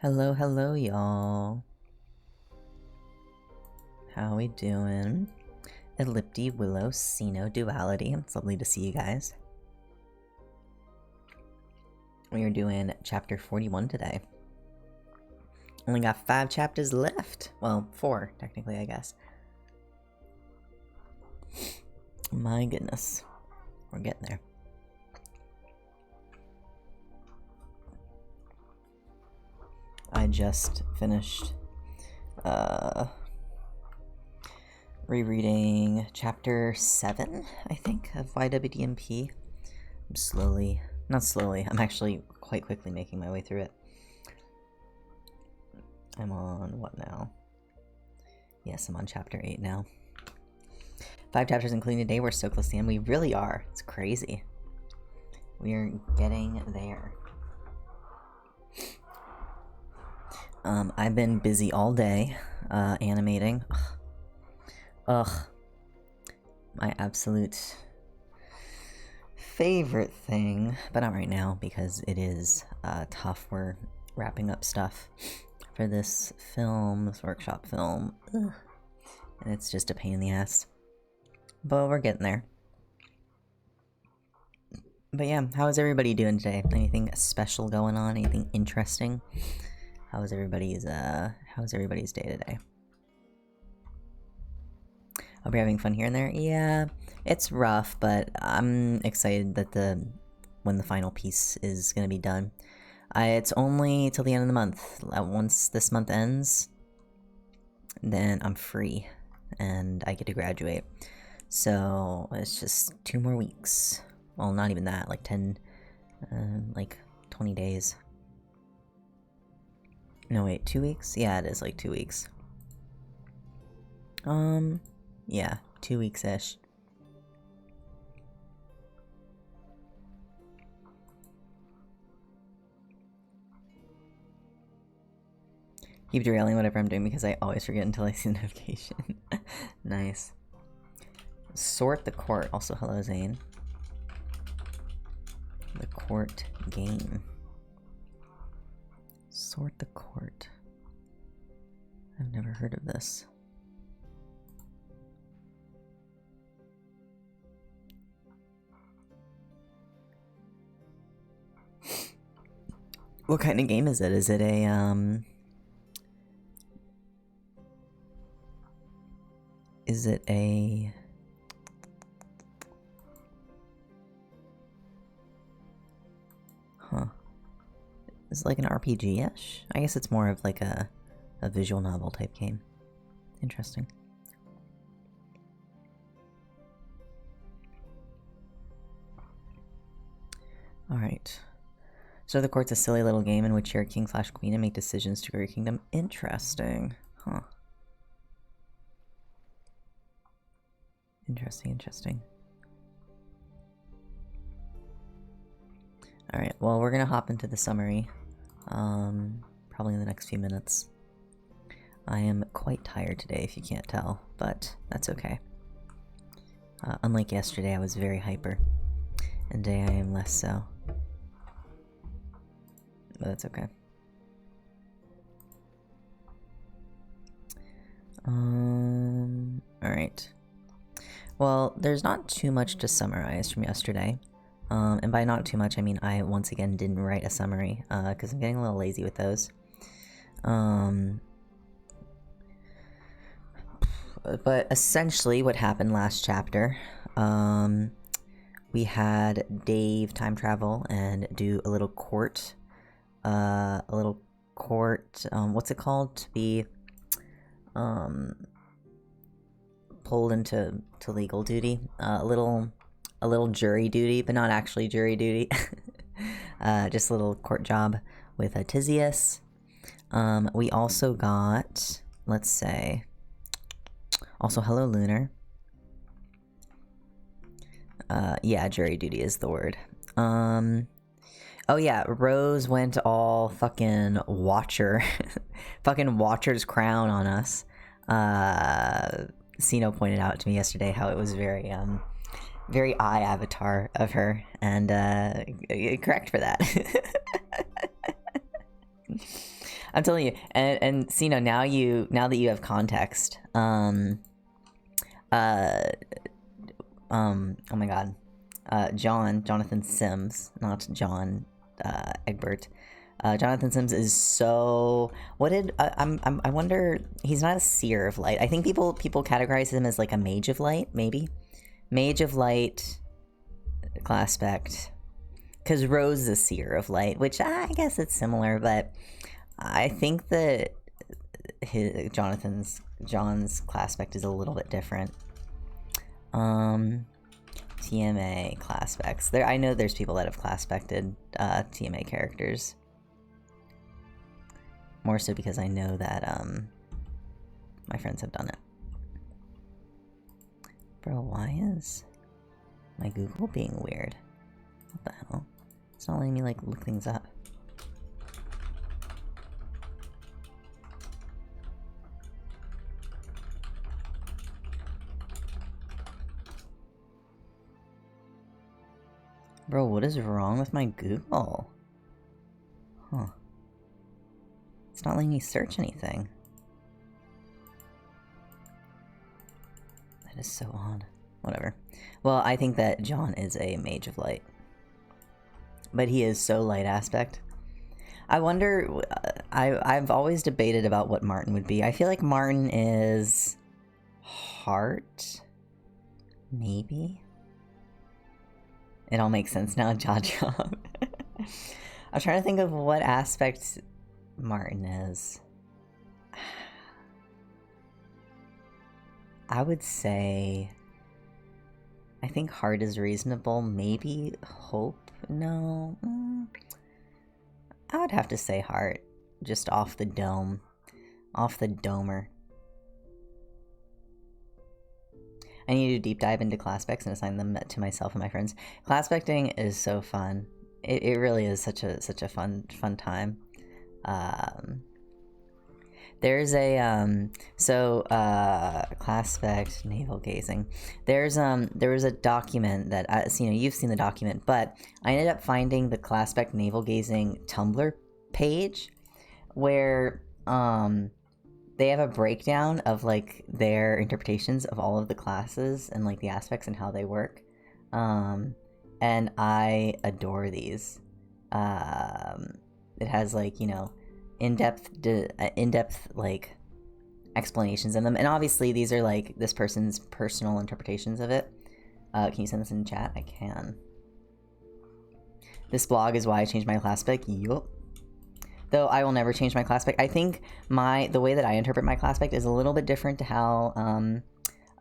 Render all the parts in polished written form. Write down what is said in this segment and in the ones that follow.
Hello, hello, y'all. How we doing? Ellipti, Willow, Sino, Duality. It's lovely to see you guys. We are doing chapter 41 today. Only got 5 chapters left. Well, 4, technically, I guess. My goodness. We're getting there. I just finished rereading chapter 7, I think, of YWDMP. I'm slowly, not slowly, I'm actually quite quickly making my way through it. I'm on what now? Yes, I'm on chapter 8 now. 5 chapters including today. We're so close to the end. We really are. It's crazy. We're getting there. I've been busy all day, animating. Ugh. My absolute favorite thing, but not right now because it is tough. We're wrapping up stuff for this film, this workshop film. Ugh. And it's just a pain in the ass. But we're getting there. But yeah, how is everybody doing today? Anything special going on? Anything interesting? How's everybody's day today? Hope you're having fun here and there. Yeah, it's rough, but I'm excited that when the final piece is gonna be done. It's only till the end of the month. Once this month ends, then I'm free and I get to graduate. So it's just 2 more weeks. Well, not even that, like 20 days. No, wait, 2 weeks? Yeah, it is like 2 weeks. Yeah, 2 weeks-ish. Keep derailing whatever I'm doing because I always forget until I see the notification. Nice. Sort the court. Also, hello, Zane. The court game. Sort the court. I've never heard of this. What kind of game is it? Is it a, Is it a... Huh. Is it like an RPG-ish? I guess it's more of like a visual novel type game. Interesting. Alright. So the court's a silly little game in which you're a king/queen and make decisions to grow your kingdom. Interesting. Huh. Interesting. Alright, well, we're gonna hop into the summary. Probably in the next few minutes. I am quite tired today, if you can't tell, but that's okay. Unlike yesterday, I was very hyper. And today I am less so. But that's okay. Alright. Well, there's not too much to summarize from yesterday. And by not too much, I mean I once again didn't write a summary, because I'm getting a little lazy with those. But essentially what happened last chapter, we had Dave time travel and do a little court, what's it called? To be, pulled into legal duty. A little jury duty, but not actually jury duty. Just a little court job with Tisius. We also got, let's say, also hello Lunar. Yeah, jury duty is the word. Oh yeah, Rose went all fucking Watcher, fucking Watcher's crown on us. Sino pointed out to me yesterday how it was very eye avatar of her, and correct for that. I'm telling you, and Sino, now that you have context, oh my god, Jonathan Sims, not John Egbert. Jonathan Sims is so. What did I wonder? He's not a seer of light. I think people categorize him as like a mage of light, maybe. Mage of light, class spect. Because Rose is a seer of light, which I guess it's similar, but I think that John's class spect is a little bit different. TMA class specs. I know there's people that have class spected TMA characters. More so because I know that my friends have done it. Bro, why is my Google being weird? What the hell? It's not letting me like look things up. Bro, what is wrong with my Google? Huh. It's not letting me search anything. That is so odd. Whatever. Well, I think that John is a mage of light. But he is so light aspect. I wonder... I've always debated about what Martin would be. I feel like Martin is... heart? Maybe? It all makes sense now, Jaw Job. I'm trying to think of what aspect Martin is. I would say... I think heart is reasonable. Maybe hope? No. I would have to say heart. Just off the dome. Off the domer. I need to deep dive into class specs and assign them to myself and my friends. Class specting is so fun. It really is such a fun time. There's a class spec navel gazing. There was a document that you've seen the document, but I ended up finding the class spec navel gazing Tumblr page where they have a breakdown of like their interpretations of all of the classes and like the aspects and how they work. And I adore these. It has like, you know, in-depth like explanations in them, and obviously these are like this person's personal interpretations of it. Can you send this in chat? I can. This blog is why I changed my class spec. Yup. Though I will never change my class spec. I think the way that I interpret my class spec is a little bit different to how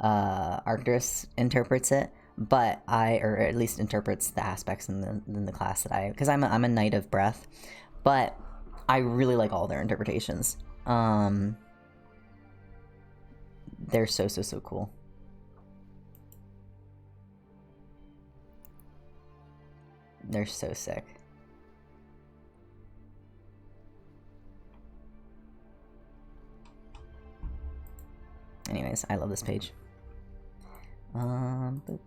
Arcturus interprets it, but or at least interprets the aspects in the class that because I'm a Knight of Breath, but I really like all their interpretations. They're so cool. They're so sick. Anyways, I love this page. Boop.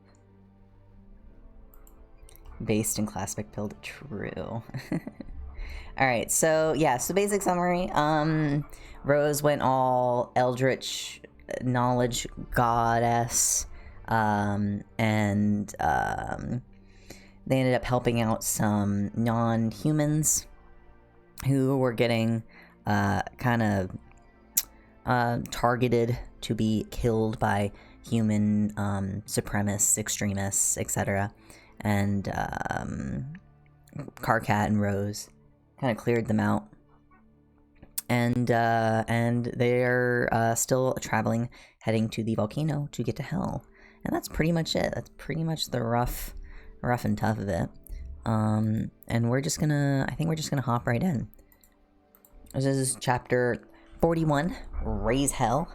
Based in class spec build, true. Alright, so yeah, so basic summary. Rose went all eldritch knowledge goddess, and they ended up helping out some non-humans who were getting kind of targeted to be killed by human supremacists, extremists, etc. And Carcat and Rose kind of cleared them out, and they're still traveling, heading to the volcano to get to hell, and that's pretty much it. That's pretty much the rough and tough of it. And I think we're just gonna hop right in. This is chapter 41, Raise Hell,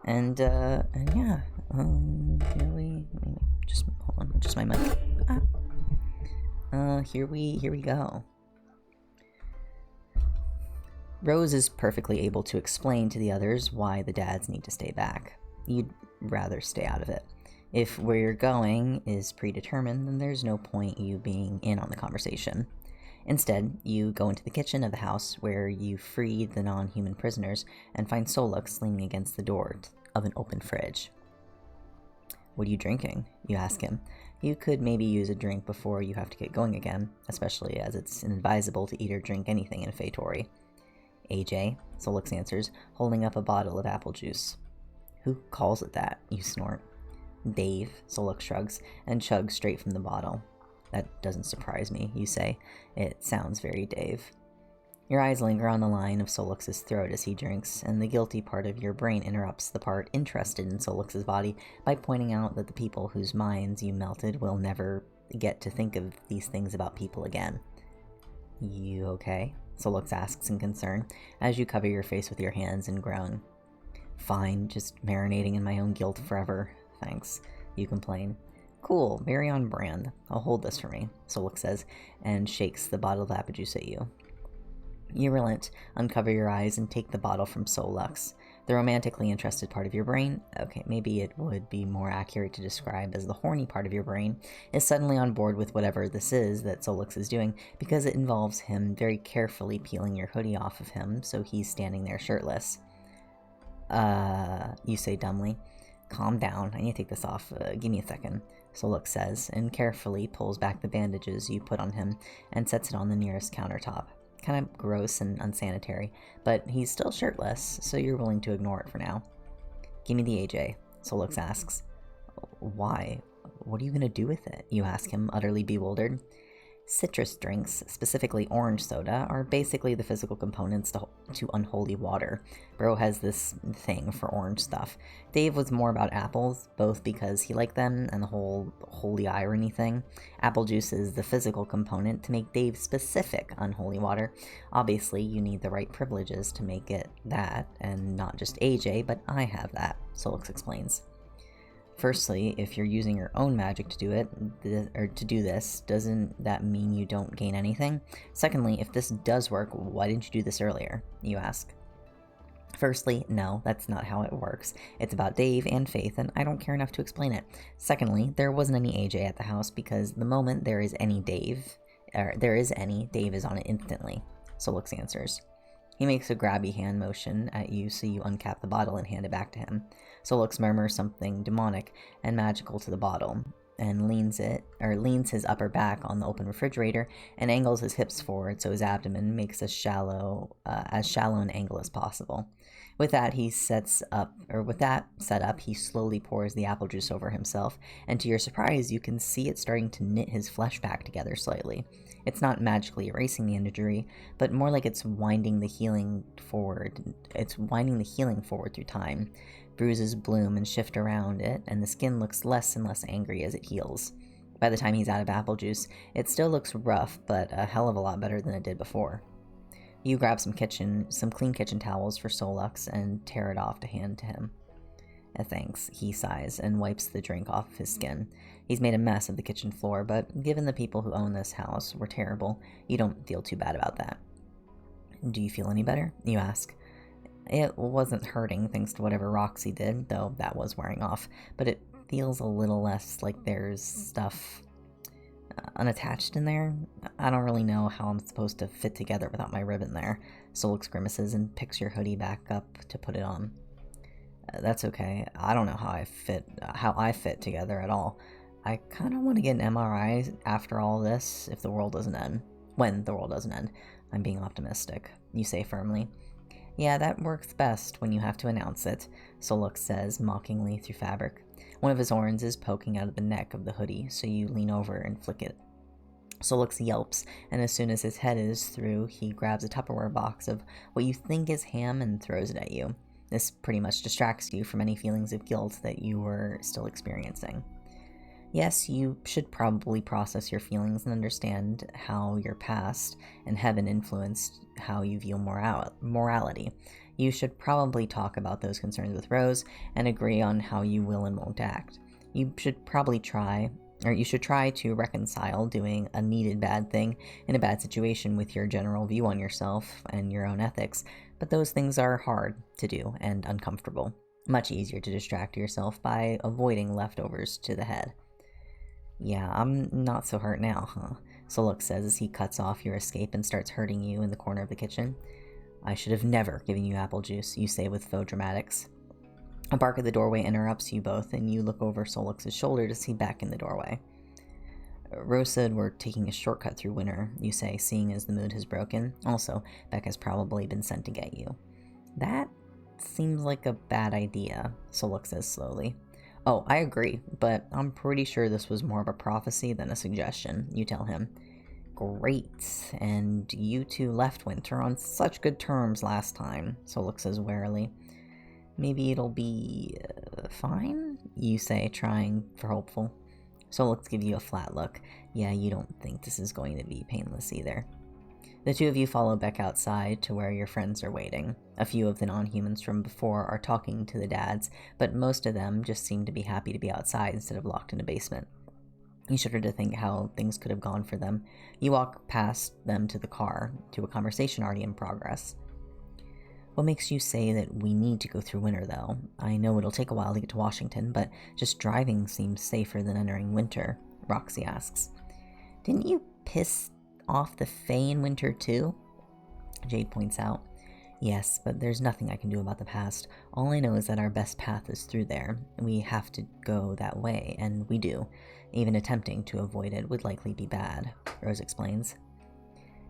and yeah, here we just hold on, just my mic. Here we go. Rose is perfectly able to explain to the others why the dads need to stay back. You'd rather stay out of it. If where you're going is predetermined, then there's no point you being in on the conversation. Instead, you go into the kitchen of the house where you free the non-human prisoners and find Solux leaning against the door of an open fridge. "What are you drinking?" you ask him. You could maybe use a drink before you have to get going again, especially as it's inadvisable to eat or drink anything in Fatori. "AJ," Solux answers, holding up a bottle of apple juice. "Who calls it that?" you snort. "Dave," Solux shrugs, and chugs straight from the bottle. "That doesn't surprise me," you say. "It sounds very Dave." Your eyes linger on the line of Solux's throat as he drinks, and the guilty part of your brain interrupts the part interested in Solux's body by pointing out that the people whose minds you melted will never get to think of these things about people again. "You okay?" Solux asks in concern, as you cover your face with your hands and groan. "Fine, just marinating in my own guilt forever, thanks," you complain. "Cool, very on brand. I'll hold this for me," Solux says, and shakes the bottle of apple juice at you. You relent, uncover your eyes, and take the bottle from Solux. The romantically interested part of your brain, okay, maybe it would be more accurate to describe as the horny part of your brain, is suddenly on board with whatever this is that Solux is doing, because it involves him very carefully peeling your hoodie off of him, so he's standing there shirtless. You say dumbly. "Calm down, I need to take this off, give me a second," Solux says, and carefully pulls back the bandages you put on him and sets it on the nearest countertop. Kind of gross and unsanitary, but he's still shirtless, so you're willing to ignore it for now. "Give me the AJ," Solux asks. "Why? What are you gonna do with it?" you ask him, utterly bewildered. Citrus drinks, specifically orange soda, are basically the physical components to unholy water. Bro has this thing for orange stuff. Dave was more about apples, both because he liked them and the whole holy irony thing. Apple juice is the physical component to make Dave specific unholy water. Obviously, you need the right privileges to make it that, and not just AJ, but I have that, Solux explains. "Firstly, if you're using your own magic to do it, or to do this, doesn't that mean you don't gain anything? Secondly, if this does work, why didn't you do this earlier?" you ask. "Firstly, no, that's not how it works. It's about Dave and Faith, and I don't care enough to explain it. Secondly, there wasn't any AJ at the house because the moment there is any, Dave is on it instantly," Solux answers. He makes a grabby hand motion at you, so you uncap the bottle and hand it back to him. Solux murmurs something demonic and magical to the bottle, and leans his upper back on the open refrigerator and angles his hips forward so his abdomen makes as shallow an angle as possible. With that set up, he slowly pours the apple juice over himself, and to your surprise, you can see it starting to knit his flesh back together slightly. It's not magically erasing the injury, but more like it's winding the healing forward. It's winding the healing forward through time. Bruises bloom and shift around it, and the skin looks less and less angry as it heals. By the time he's out of apple juice, it still looks rough, but a hell of a lot better than it did before. You grab some clean kitchen towels for Solux and tear it off to hand to him. "Thanks," he sighs and wipes the drink off of his skin. He's made a mess of the kitchen floor, but given the people who own this house were terrible, you don't feel too bad about that. "Do you feel any better?" you ask. "It wasn't hurting thanks to whatever Roxy did, though that was wearing off, but it feels a little less like there's stuff unattached in there. I don't really know how I'm supposed to fit together without my ribbon there." Solux grimaces and picks your hoodie back up to put it on. "That's okay. I don't know how I fit together at all. I kind of want to get an MRI after all this if the world doesn't end. When the world doesn't end. I'm being optimistic," you say firmly. "Yeah, that works best when you have to announce it," Solux says mockingly through fabric. One of his horns is poking out of the neck of the hoodie, so you lean over and flick it. Solux yelps, and as soon as his head is through, he grabs a Tupperware box of what you think is ham and throws it at you. This pretty much distracts you from any feelings of guilt that you were still experiencing. Yes, you should probably process your feelings and understand how your past and heaven influenced how you view morality. You should probably talk about those concerns with Rose and agree on how you will and won't act. You should try to reconcile doing a needed bad thing in a bad situation with your general view on yourself and your own ethics, but those things are hard to do and uncomfortable. Much easier to distract yourself by avoiding leftovers to the head. "Yeah, I'm not so hurt now, huh?" Soluk says as he cuts off your escape and starts hurting you in the corner of the kitchen. I should have never given you apple juice, you say with faux dramatics. A bark at the doorway interrupts you both, and you look over Soluk's shoulder to see Beck in the doorway. Rose said we're taking a shortcut through winter, you say, seeing as the mood has broken. Also, Beck has probably been sent to get you. That seems like a bad idea, Soluk says slowly. Oh, I agree, but I'm pretty sure this was more of a prophecy than a suggestion, you tell him. Great, and you two left Winter on such good terms last time, Soluk says warily. Maybe it'll be fine, you say, trying for hopeful. Soluk gives you a flat look. Yeah, you don't think this is going to be painless either. The two of you follow Beck outside to where your friends are waiting. A few of the non-humans from before are talking to the dads, but most of them just seem to be happy to be outside instead of locked in a basement. You shudder to think how things could have gone for them. You walk past them to the car, to a conversation already in progress. What makes you say that we need to go through winter, though? I know it'll take a while to get to Washington, but just driving seems safer than entering winter, Roxy asks. Didn't you piss off the Fae in winter, too? Jade points out. Yes, but there's nothing I can do about the past. All I know is that our best path is through there. We have to go that way, and we do. Even attempting to avoid it would likely be bad, Rose explains.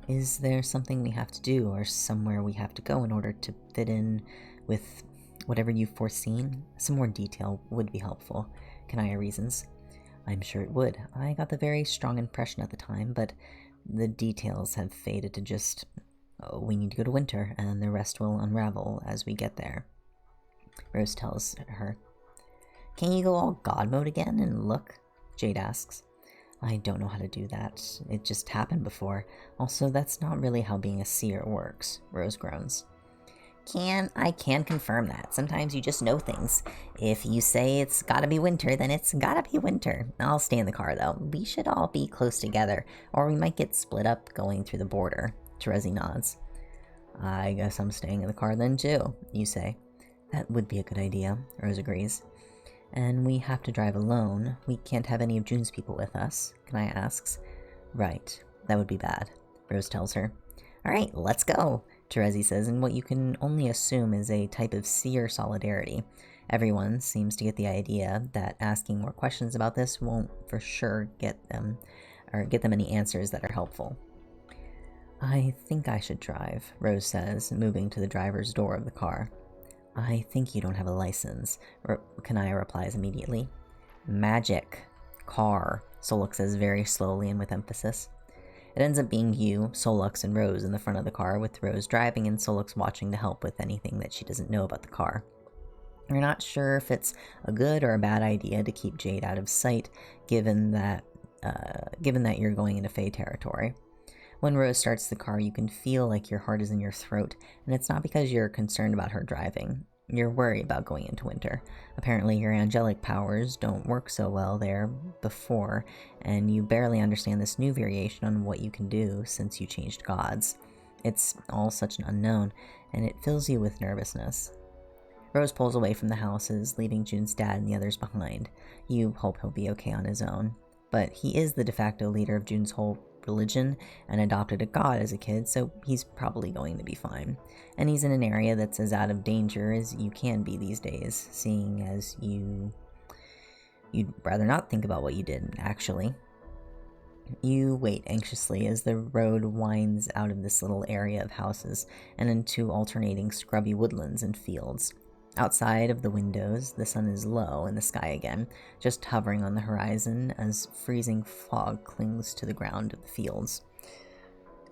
Is there something we have to do, or somewhere we have to go in order to fit in with whatever you've foreseen? Some more detail would be helpful. Kanaya reasons. I'm sure it would. I got the very strong impression at the time, but the details have faded to just, we need to go to winter, and the rest will unravel as we get there. Rose tells her. Can you go all God mode again and look? Jade asks. I don't know how to do that. It just happened before. Also, that's not really how being a seer works, Rose groans. I can confirm that. Sometimes you just know things. If you say it's gotta be winter, then it's gotta be winter. I'll stay in the car, though. We should all be close together, or we might get split up going through the border. Terezi nods. I guess I'm staying in the car then, too, you say. That would be a good idea, Rose agrees. And we have to drive alone. We can't have any of June's people with us, Kanaya asks. Right, that would be bad, Rose tells her. Alright, let's go, Terezi says in what you can only assume is a type of seer solidarity. Everyone seems to get the idea that asking more questions about this won't for sure get them any answers that are helpful. I think I should drive, Rose says, moving to the driver's door of the car. I think you don't have a license, Kanaya replies immediately. Magic. Car, Soluk says very slowly and with emphasis. It ends up being you, Solux, and Rose in the front of the car, with Rose driving and Solux watching to help with anything that she doesn't know about the car. You're not sure if it's a good or a bad idea to keep Jade out of sight, given that you're going into Fae territory. When Rose starts the car, you can feel like your heart is in your throat, and it's not because you're concerned about her driving. You're worried about going into winter. Apparently your angelic powers don't work so well there before, and you barely understand this new variation on what you can do since you changed gods. It's all such an unknown, and it fills you with nervousness. Rose pulls away from the houses, leaving June's dad and the others behind. You hope he'll be okay on his own. But he is the de facto leader of June's whole religion and adopted a god as a kid, so he's probably going to be fine. And he's in an area that's as out of danger as you can be these days, seeing as you'd rather not think about what you did, actually. You wait anxiously as the road winds out of this little area of houses and into alternating scrubby woodlands and fields. Outside of the windows, the sun is low in the sky again, just hovering on the horizon as freezing fog clings to the ground of the fields.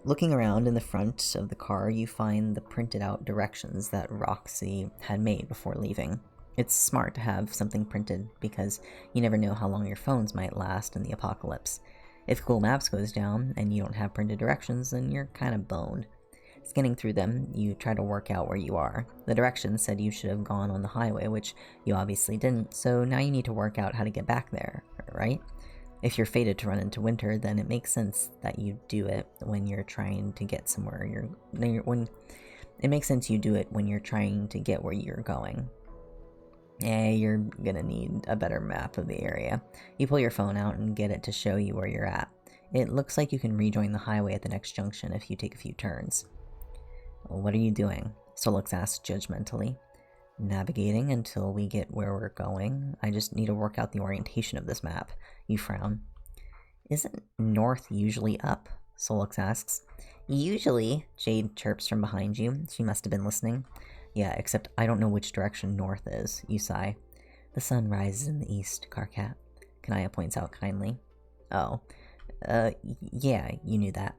Looking around in the front of the car, you find the printed out directions that Roxy had made before leaving. It's smart to have something printed because you never know how long your phones might last in the apocalypse. If Google Maps goes down and you don't have printed directions, then you're kind of boned. Scanning through them, you try to work out where you are. The directions said you should have gone on the highway, which you obviously didn't, so now you need to work out how to get back there, right? If you're fated to run into winter, then it makes sense that you do it when you're trying to get somewhere. It makes sense you do it when you're trying to get where you're going. You're gonna need a better map of the area. You pull your phone out and get it to show you where you're at. It looks like you can rejoin the highway at the next junction if you take a few turns. What are you doing? Solix asks judgmentally. Navigating until we get where we're going. I just need to work out the orientation of this map. You frown. Isn't north usually up? Solix asks. Usually, Jade chirps from behind you. She must have been listening. Yeah, except I don't know which direction north is. You sigh. The sun rises in the east, Karkat. Kanaya points out kindly. Oh. Yeah, you knew that.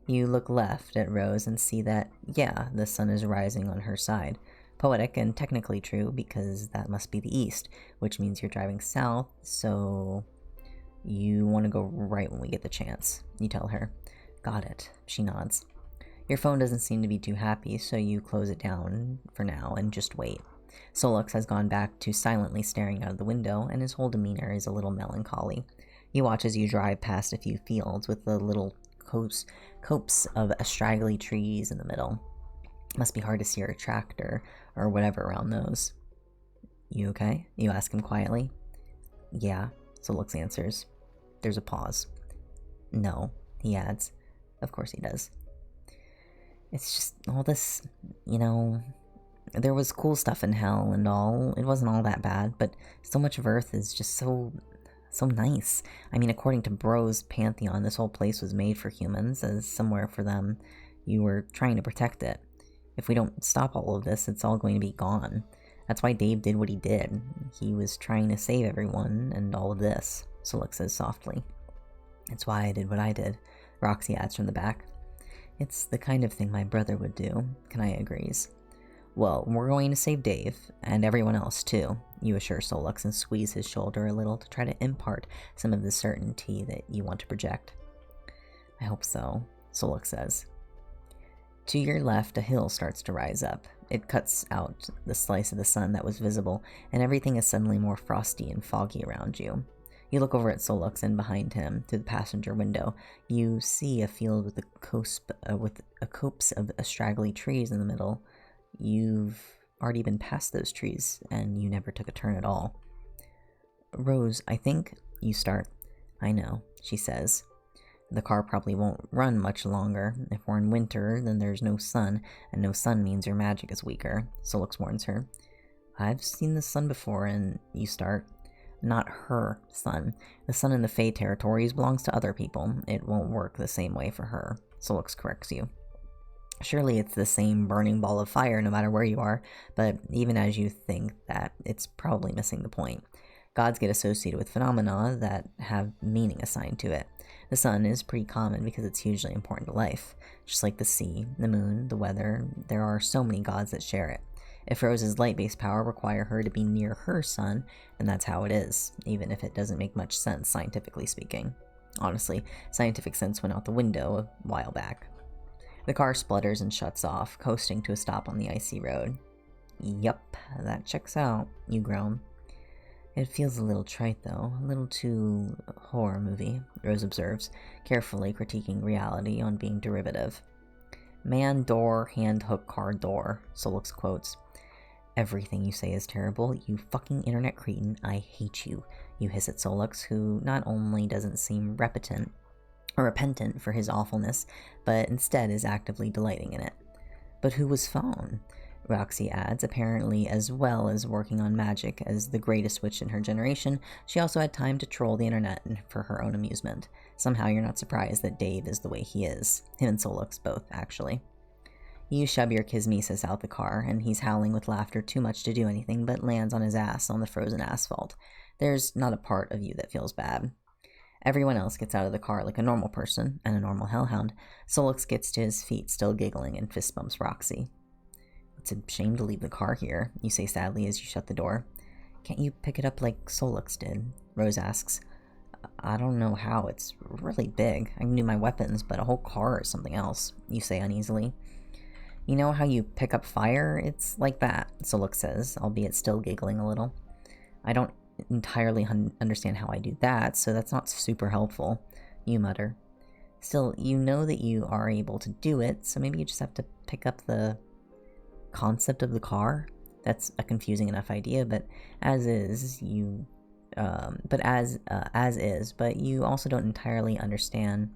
You look left at Rose and see that, yeah, the sun is rising on her side. Poetic and technically true, because that must be the east, which means you're driving south, so... You want to go right when we get the chance, you tell her. Got it, she nods. Your phone doesn't seem to be too happy, so you close it down for now and just wait. Solux has gone back to silently staring out of the window, and his whole demeanor is a little melancholy. You watch as you drive past a few fields with the little copse of straggly trees in the middle. Must be hard to see your tractor, or whatever around those. You okay? You ask him quietly. Yeah, Solux answers. There's a pause. No, he adds. Of course he does. It's just all this, there was cool stuff in hell and all. It wasn't all that bad, but so much of Earth is just so nice. I mean, according to Bro's pantheon, this whole place was made for humans, as somewhere for them. You were trying to protect it. If we don't stop all of this, it's all going to be gone. That's why Dave did what he did. He was trying to save everyone and all of this, Solix says softly. It's why I did what I did, Roxy adds from the back. It's the kind of thing my brother would do, Kanaya agrees. Well, we're going to save Dave, and everyone else too, you assure Solux and squeeze his shoulder a little to try to impart some of the certainty that you want to project. I hope so, Solux says. To your left, a hill starts to rise up. It cuts out the slice of the sun that was visible, and everything is suddenly more frosty and foggy around you. You look over at Solux, and behind him, through the passenger window, you see a field with a copse of straggly trees in the middle. You've already been past those trees, and you never took a turn at all. Rose, I think you start. I know, she says. The car probably won't run much longer. If we're in winter, then there's no sun, and no sun means your magic is weaker, Solux warns her. I've seen the sun before, and you start. Not her sun. The sun in the Fae territories belongs to other people. It won't work the same way for her, Solux corrects you. Surely it's the same burning ball of fire no matter where you are, but even as you think that, it's probably missing the point. Gods get associated with phenomena that have meaning assigned to it. The sun is pretty common because it's hugely important to life. Just like the sea, the moon, the weather, there are so many gods that share it. If Rose's light-based power require her to be near her sun, then that's how it is, even if it doesn't make much sense scientifically speaking. Honestly, scientific sense went out the window a while back. The car splutters and shuts off, coasting to a stop on the icy road. Yup, that checks out, you groan. It feels a little trite though, a little too horror movie, Rose observes, carefully critiquing reality on being derivative. Man door, hand hook car door, Solux quotes. Everything you say is terrible, you fucking internet cretin, I hate you, you hiss at Solux, who not only doesn't seem repentant for his awfulness, but instead is actively delighting in it. But who was phone? Roxy adds, apparently as well as working on magic as the greatest witch in her generation, she also had time to troll the internet for her own amusement. Somehow you're not surprised that Dave is the way he is. Him and Solux both, actually. You shove your Kismesis out the car, and he's howling with laughter too much to do anything but lands on his ass on the frozen asphalt. There's not a part of you that feels bad. Everyone else gets out of the car like a normal person, and a normal hellhound. Solux gets to his feet, still giggling, and fist bumps Roxy. It's a shame to leave the car here, you say sadly as you shut the door. Can't you pick it up like Solux did? Rose asks. I don't know how, it's really big. I can do my weapons, but a whole car is something else, you say uneasily. You know how you pick up fire? It's like that, Solux says, albeit still giggling a little. I don't entirely understand how I do that, so that's not super helpful, you mutter. Still, you know that you are able to do it, so maybe you just have to pick up the concept of the car? That's a confusing enough idea, but as is, you but as is, but you also don't entirely understand,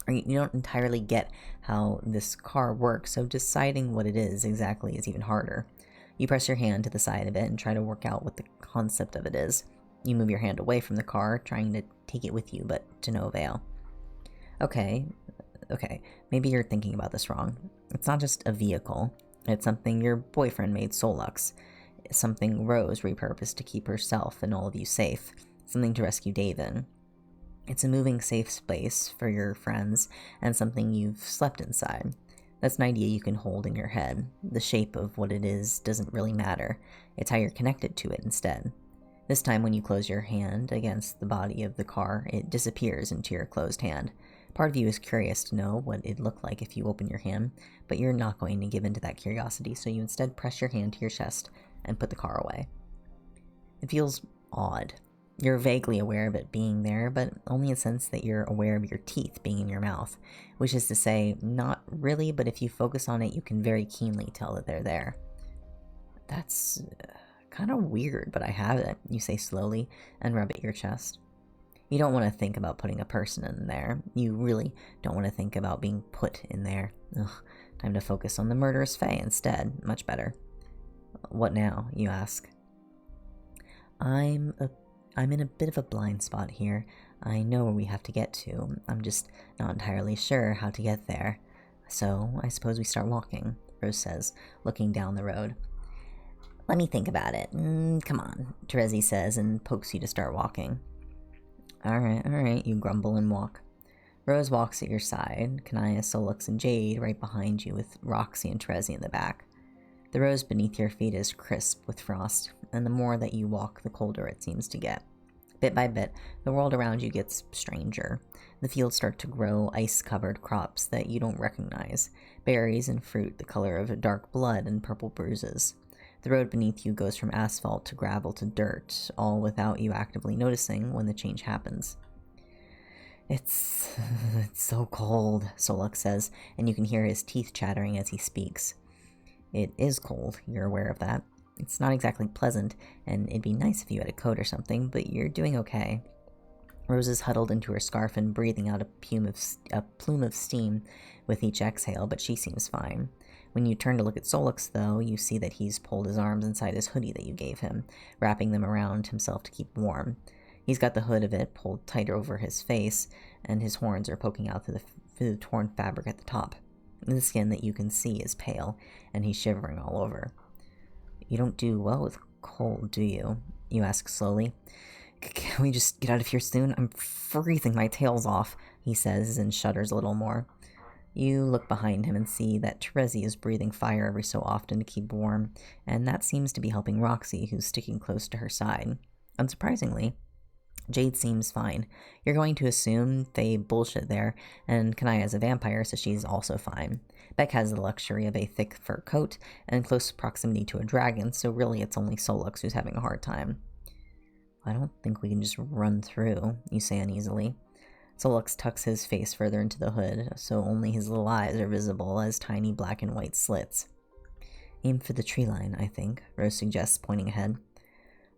or you don't entirely get how this car works, so deciding what it is exactly is even harder. You press your hand to the side of it and try to work out what the concept of it is. You move your hand away from the car, trying to take it with you, but to no avail. Okay, maybe you're thinking about this wrong. It's not just a vehicle. It's something your boyfriend made Solux. Something Rose repurposed to keep herself and all of you safe. Something to rescue Dave in. It's a moving safe space for your friends, and something you've slept inside. That's an idea you can hold in your head. The shape of what it is doesn't really matter. It's how you're connected to it instead. This time when you close your hand against the body of the car, it disappears into your closed hand. Part of you is curious to know what it'd look like if you open your hand, but you're not going to give in to that curiosity, so you instead press your hand to your chest and put the car away. It feels odd. You're vaguely aware of it being there, but only in the sense that you're aware of your teeth being in your mouth, which is to say, not really, but if you focus on it, you can very keenly tell that they're there. That's kind of weird, but I have it, you say slowly, and rub at your chest. You don't want to think about putting a person in there. You really don't want to think about being put in there. Ugh, time to focus on the murderous Fae instead. Much better. What now, you ask? I'm in a bit of a blind spot here. I know where we have to get to. I'm just not entirely sure how to get there. So, I suppose we start walking, Rose says, looking down the road. Let me think about it. Come on, Terezi says and pokes you to start walking. Alright, you grumble and walk. Rose walks at your side, Kanaya, Solux, and Jade right behind you with Roxy and Terezi in the back. The rose beneath your feet is crisp with frost, and the more that you walk, the colder it seems to get. Bit by bit, the world around you gets stranger. The fields start to grow ice-covered crops that you don't recognize, berries and fruit the color of dark blood and purple bruises. The road beneath you goes from asphalt to gravel to dirt, all without you actively noticing when the change happens. It's so cold, Solux says, and you can hear his teeth chattering as he speaks. It is cold, you're aware of that. It's not exactly pleasant, and it'd be nice if you had a coat or something, but you're doing okay. Rose is huddled into her scarf and breathing out a plume of steam with each exhale, but she seems fine. When you turn to look at Solux, though, you see that he's pulled his arms inside his hoodie that you gave him, wrapping them around himself to keep warm. He's got the hood of it pulled tighter over his face, and his horns are poking out through the torn fabric at the top. The skin that you can see is pale, and he's shivering all over. You don't do well with cold, do you? You ask slowly. Can we just get out of here soon? I'm freezing my tails off, he says, and shudders a little more. You look behind him and see that Terezi is breathing fire every so often to keep warm, and that seems to be helping Roxy, who's sticking close to her side. Unsurprisingly, Jade seems fine. You're going to assume they bullshit there, and Kanaya is a vampire, so she's also fine. Beck has the luxury of a thick fur coat and close proximity to a dragon, so really it's only Solux who's having a hard time. I don't think we can just run through, you say uneasily. Solux tucks his face further into the hood, so only his little eyes are visible as tiny black and white slits. Aim for the tree line, I think, Rose suggests, pointing ahead.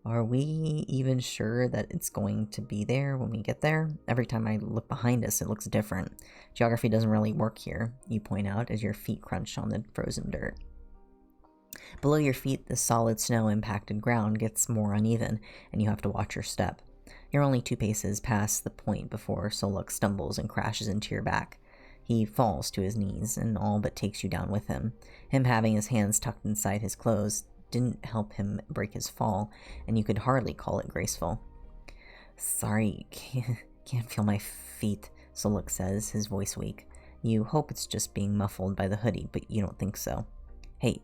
Are we even sure that it's going to be there when we get there? Every time I look behind us, it looks different. Geography doesn't really work here, you point out as your feet crunch on the frozen dirt. Below your feet, the solid snow-impacted ground gets more uneven, and you have to watch your step. You're only 2 paces past the point before Solux stumbles and crashes into your back. He falls to his knees, and all but takes you down with him. Him having his hands tucked inside his clothes didn't help him break his fall, and you could hardly call it graceful. Sorry, can't feel my feet, Solux says, his voice weak. You hope it's just being muffled by the hoodie, but you don't think so. Hey,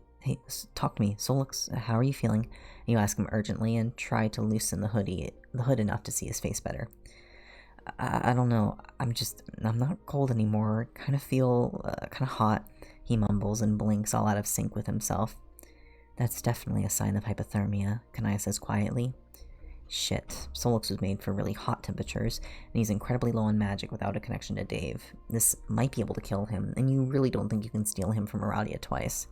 talk to me, Solux, how are you feeling? You ask him urgently and try to loosen the hood enough to see his face better. I don't know, I'm not cold anymore, kind of feel kind of hot, he mumbles and blinks, all out of sync with himself. That's definitely a sign of hypothermia, Kanaya says quietly. Shit, Solux was made for really hot temperatures, and he's incredibly low on magic without a connection to Dave. This might be able to kill him, and you really don't think you can steal him from Aradia twice.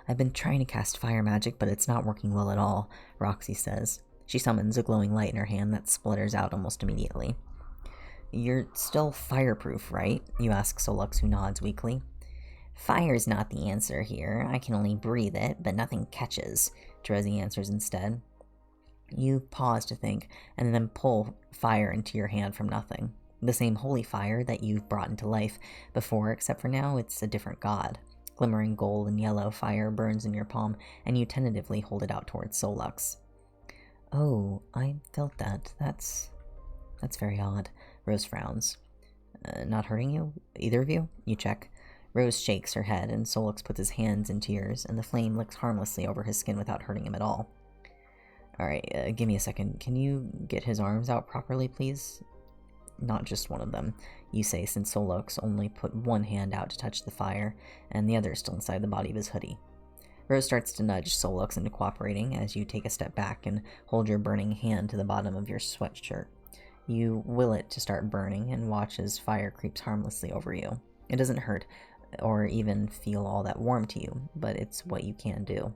I've been trying to cast fire magic, but it's not working well at all, Roxy says. She summons a glowing light in her hand that splatters out almost immediately. "You're still fireproof, right?" you ask Solux, who nods weakly. "Fire's not the answer here. I can only breathe it, but nothing catches," Terezi answers instead. You pause to think, and then pull fire into your hand from nothing. The same holy fire that you've brought into life before, except for now it's a different god. Glimmering gold and yellow fire burns in your palm, and you tentatively hold it out towards Solux. "Oh, I felt that. That's very odd." Rose frowns. Not hurting you? Either of you?" You check. Rose shakes her head, and Solux puts his hands into yours, and the flame licks harmlessly over his skin without hurting him at all. "Alright, give me a second. Can you get his arms out properly, please?" "Not just one of them," you say, since Solux only put one hand out to touch the fire, and the other is still inside the body of his hoodie. Rose starts to nudge Solux into cooperating as you take a step back and hold your burning hand to the bottom of your sweatshirt. You will it to start burning and watch as fire creeps harmlessly over you. It doesn't hurt or even feel all that warm to you, but it's what you can do.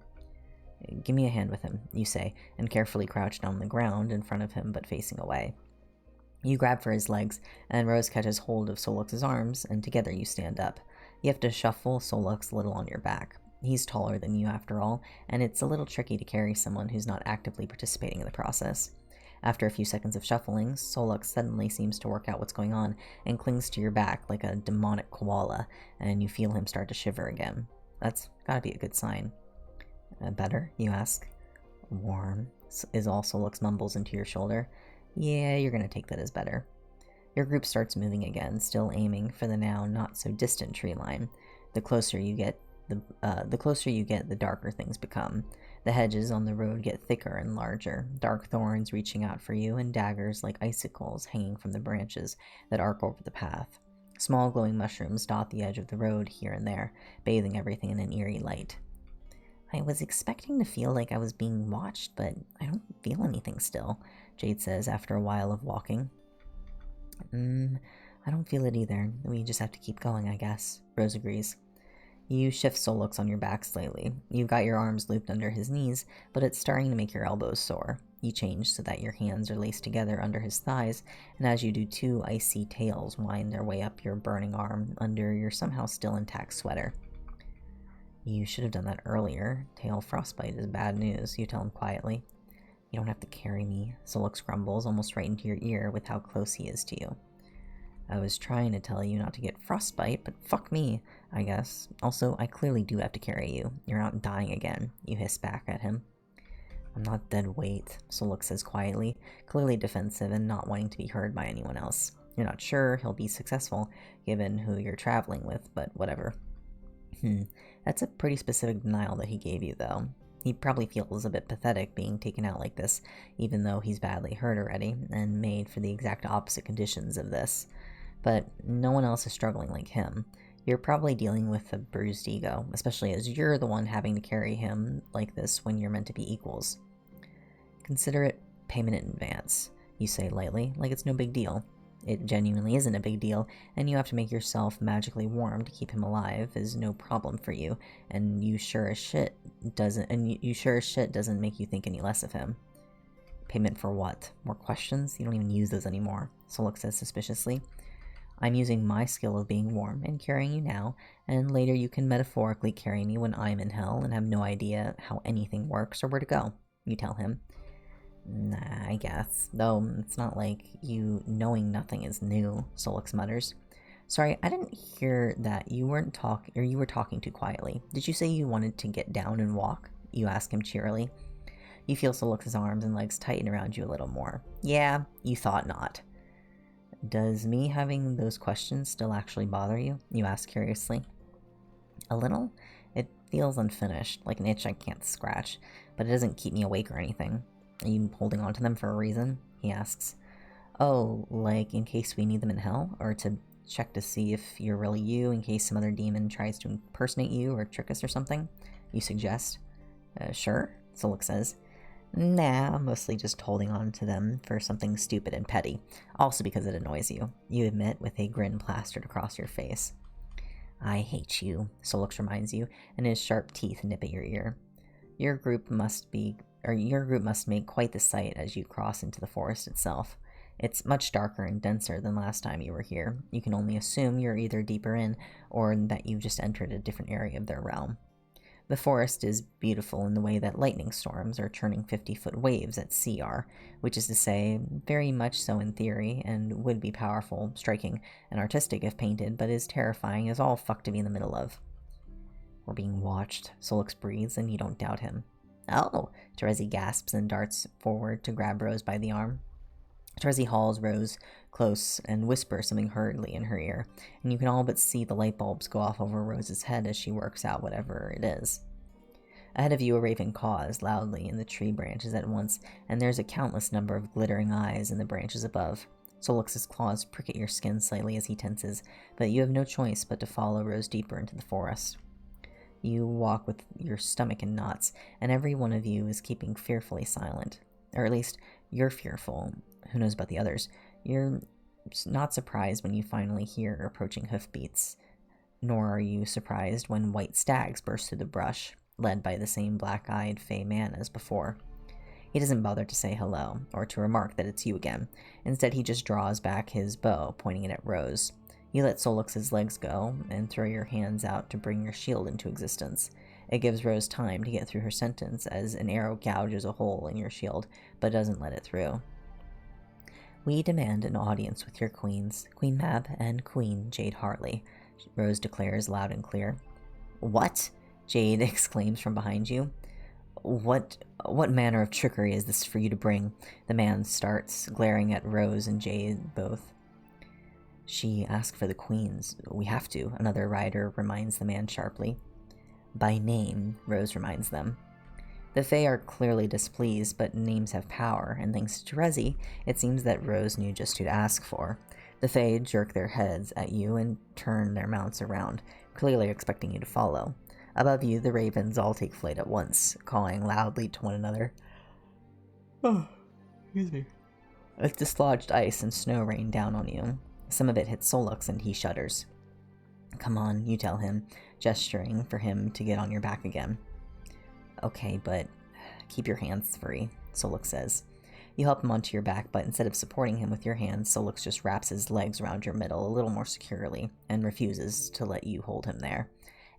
"Give me a hand with him," you say, and carefully crouch down on the ground in front of him but facing away. You grab for his legs, and Rose catches hold of Solux's arms, and together you stand up. You have to shuffle Solux a little on your back. He's taller than you after all, and it's a little tricky to carry someone who's not actively participating in the process. After a few seconds of shuffling, Solux suddenly seems to work out what's going on and clings to your back like a demonic koala, and you feel him start to shiver again. That's gotta be a good sign. "Better?" you ask. "Warm," is all Solux mumbles into your shoulder. "Yeah, you're gonna take that as better." Your group starts moving again, still aiming for the now not-so-distant tree line. The closer you get, the darker things become. The hedges on the road get thicker and larger, dark thorns reaching out for you, and daggers like icicles hanging from the branches that arc over the path. Small glowing mushrooms dot the edge of the road here and there, bathing everything in an eerie light. "I was expecting to feel like I was being watched, but I don't feel anything still," Jade says after a while of walking. I don't feel it either. We just have to keep going, I guess," Rose agrees. You shift Solux on your back slightly. You've got your arms looped under his knees, but it's starting to make your elbows sore. You change so that your hands are laced together under his thighs, and as you do, two icy tails wind their way up your burning arm under your somehow still intact sweater. "You should have done that earlier. Tail frostbite is bad news," you tell him quietly. "You don't have to carry me," Solux grumbles almost right into your ear with how close he is to you. "I was trying to tell you not to get frostbite, but fuck me, I guess. Also, I clearly do have to carry you. You're not dying again," you hiss back at him. "I'm not dead weight," Solux says quietly, clearly defensive and not wanting to be heard by anyone else. You're not sure he'll be successful, given who you're traveling with, but whatever. That's a pretty specific denial that he gave you, though. He probably feels a bit pathetic being taken out like this, even though he's badly hurt already, and made for the exact opposite conditions of this. But no one else is struggling like him. You're probably dealing with a bruised ego, especially as you're the one having to carry him like this when you're meant to be equals. "Consider it payment in advance," you say lightly, like it's no big deal. It genuinely isn't a big deal, and you have to make yourself magically warm to keep him alive is no problem for you, and you sure as shit doesn't make you think any less of him. "Payment for what? More questions? You don't even use those anymore," Solux says suspiciously. "I'm using my skill of being warm and carrying you now, and later you can metaphorically carry me when I'm in hell and have no idea how anything works or where to go," you tell him. "Nah, I guess. Though it's not like you knowing nothing is new," Solux mutters. "Sorry, I didn't hear that. You were talking too quietly. Did you say you wanted to get down and walk?" you ask him cheerily. You feel Solux's arms and legs tighten around you a little more. "Yeah, you thought not." "Does me having those questions still actually bother you?" you ask curiously. "A little. It feels unfinished, like an itch I can't scratch, but it doesn't keep me awake or anything." "Are you holding on to them for a reason?" he asks. "Oh, like in case we need them in hell? Or to check to see if you're really you in case some other demon tries to impersonate you or trick us or something?" you suggest. Sure," Solux says. "Nah, I'm mostly just holding on to them for something stupid and petty. Also because it annoys you," you admit with a grin plastered across your face. "I hate you," Solux reminds you, and his sharp teeth nip at your ear. Your group must be your group must make quite the sight as you cross into the forest itself. It's much darker and denser than last time you were here. You can only assume you're either deeper in, or that you've just entered a different area of their realm. The forest is beautiful in the way that lightning storms are churning 50-foot waves at sea are, which is to say, very much so in theory, and would be powerful, striking, and artistic if painted, but is terrifying as all fuck to be in the middle of. We're being watched, Solix breathes, and you don't doubt him. Oh! Terezi gasps and darts forward to grab Rose by the arm. Terezi hauls Rose close and whispers something hurriedly in her ear, and you can all but see the light bulbs go off over Rose's head as she works out whatever it is. Ahead of you, a raven caws loudly in the tree branches at once, and there's a countless number of glittering eyes in the branches above. Solix's claws prick at your skin slightly as he tenses, but you have no choice but to follow Rose deeper into the forest. You walk with your stomach in knots, and every one of you is keeping fearfully silent. Or at least, you're fearful. Who knows about the others? You're not surprised when you finally hear approaching hoofbeats, nor are you surprised when white stags burst through the brush, led by the same black-eyed fey man as before. He doesn't bother to say hello, or to remark that it's you again. Instead, he just draws back his bow, pointing it at Rose. You let Solix's legs go, and throw your hands out to bring your shield into existence. It gives Rose time to get through her sentence, as an arrow gouges a hole in your shield, but doesn't let it through. We demand an audience with your queens, Queen Mab and Queen Jade Hartley, Rose declares loud and clear. What? Jade exclaims from behind you. What manner of trickery is this for you to bring? The man starts, glaring at Rose and Jade both. She asked for the queens. We have to, another rider reminds the man sharply. By name, Rose reminds them. The Fae are clearly displeased, but names have power, and thanks to Terezi, it seems that Rose knew just who to ask for. The Fae jerk their heads at you and turn their mounts around, clearly expecting you to follow. Above you, the ravens all take flight at once, cawing loudly to one another. Oh, excuse me. It's dislodged ice and snow rain down on you. Some of it hits Solix and he shudders. Come on, you tell him, gesturing for him to get on your back again. Okay, but keep your hands free, Solix says. You help him onto your back, but instead of supporting him with your hands, Solix just wraps his legs around your middle a little more securely and refuses to let you hold him there.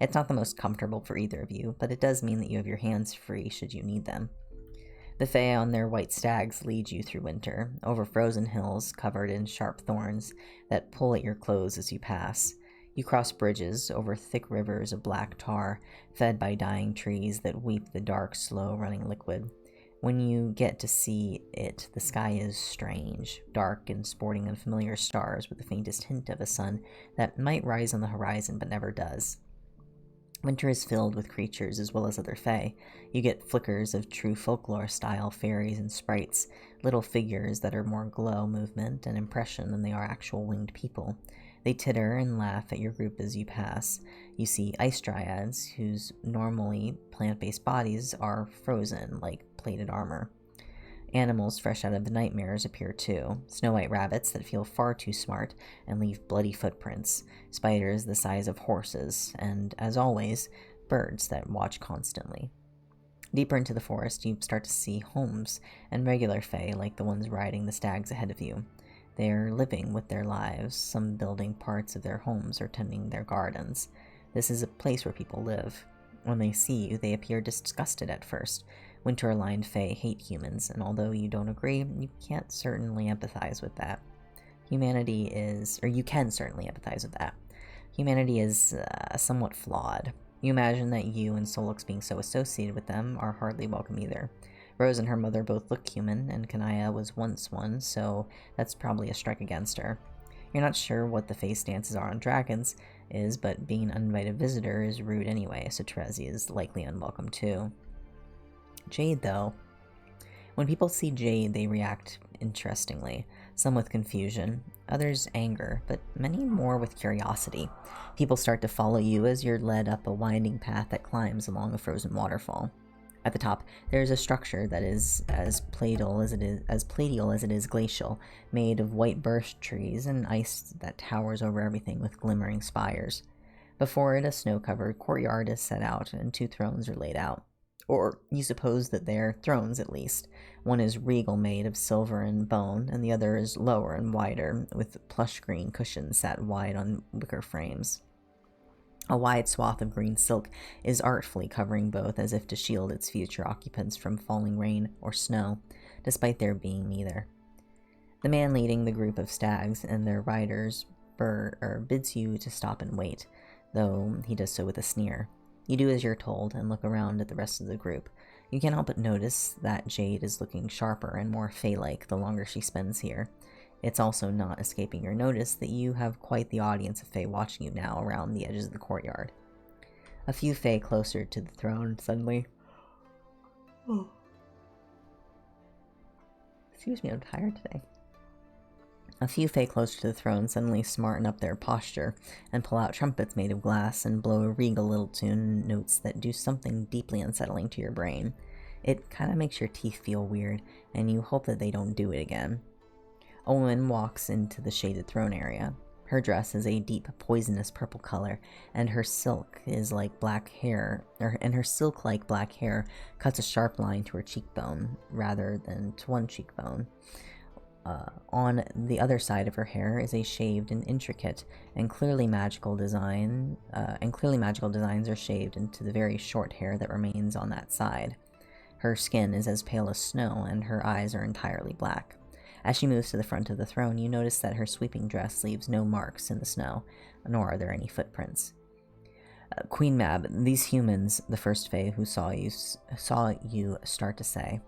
It's not the most comfortable for either of you, but it does mean that you have your hands free should you need them. The Fae on their white stags lead you through winter, over frozen hills covered in sharp thorns that pull at your clothes as you pass. You cross bridges over thick rivers of black tar, fed by dying trees that weep the dark, slow-running liquid. When you get to see it, the sky is strange, dark and sporting unfamiliar stars with the faintest hint of a sun that might rise on the horizon but never does. Winter is filled with creatures as well as other fae. You get flickers of true folklore-style fairies and sprites, little figures that are more glow, movement, and impression than they are actual winged people. They titter and laugh at your group as you pass. You see ice dryads, whose normally plant-based bodies are frozen like plated armor. Animals fresh out of the nightmares appear too. Snow-white rabbits that feel far too smart and leave bloody footprints. Spiders the size of horses. And, as always, birds that watch constantly. Deeper into the forest, you start to see homes and regular fae like the ones riding the stags ahead of you. They're living with their lives, some building parts of their homes or tending their gardens. This is a place where people live. When they see you, they appear disgusted at first. Winter-aligned fae hate humans, and although you don't agree, you can't certainly empathize with that. You can certainly empathize with that. Humanity is somewhat flawed. You imagine that you and Solix being so associated with them are hardly welcome either. Rose and her mother both look human, and Kanaya was once one, so that's probably a strike against her. You're not sure what the face stances are on dragons but being an uninvited visitor is rude anyway, so Terezi is likely unwelcome too. Jade, though. When people see Jade, they react interestingly, some with confusion, others anger, but many more with curiosity. People start to follow you as you're led up a winding path that climbs along a frozen waterfall. At the top, there is a structure that is as pladial as it is glacial, made of white birch trees and ice that towers over everything with glimmering spires. Before it, a snow-covered courtyard is set out, and 2 thrones are laid out. Or you suppose that they're thrones, at least. One is regal, made of silver and bone, and the other is lower and wider, with plush green cushions sat wide on wicker frames. A wide swath of green silk is artfully covering both, as if to shield its future occupants from falling rain or snow, despite there being neither. The man leading the group of stags and their riders bids you to stop and wait, though he does so with a sneer. You do as you're told and look around at the rest of the group. You can't help but notice that Jade is looking sharper and more Fae-like the longer she spends here. It's also not escaping your notice that you have quite the audience of Fae watching you now around the edges of the courtyard. A few Fae closer to the throne suddenly... Oh. Excuse me, I'm tired today. A few Fae closer to the throne suddenly smarten up their posture and pull out trumpets made of glass and blow a regal little tune notes that do something deeply unsettling to your brain. It kind of makes your teeth feel weird, and you hope that they don't do it again. A woman walks into the shaded throne area. Her dress is a deep, poisonous purple color, and her silk is like black hair, and her silk-like black hair cuts a sharp line to her cheekbone, rather than to one cheekbone. On the other side of her hair is a shaved and intricate and clearly magical designs are shaved into the very short hair that remains on that side. Her skin is as pale as snow, and her eyes are entirely black. As she moves to the front of the throne, you notice that her sweeping dress leaves no marks in the snow, nor are there any footprints. Queen Mab, these humans, the first Fae who saw you start to say.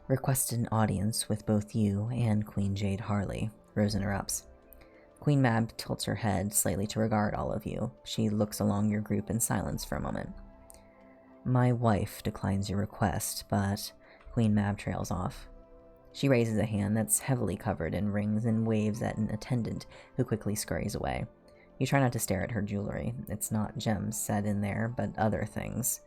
Requested an audience with both you and Queen Jade Harley, Rose interrupts. Queen Mab tilts her head slightly to regard all of you. She looks along your group in silence for a moment. My wife declines your request, but Queen Mab trails off. She raises a hand that's heavily covered in rings and waves at an attendant who quickly scurries away. You try not to stare at her jewelry. It's not gems set in there, but other things.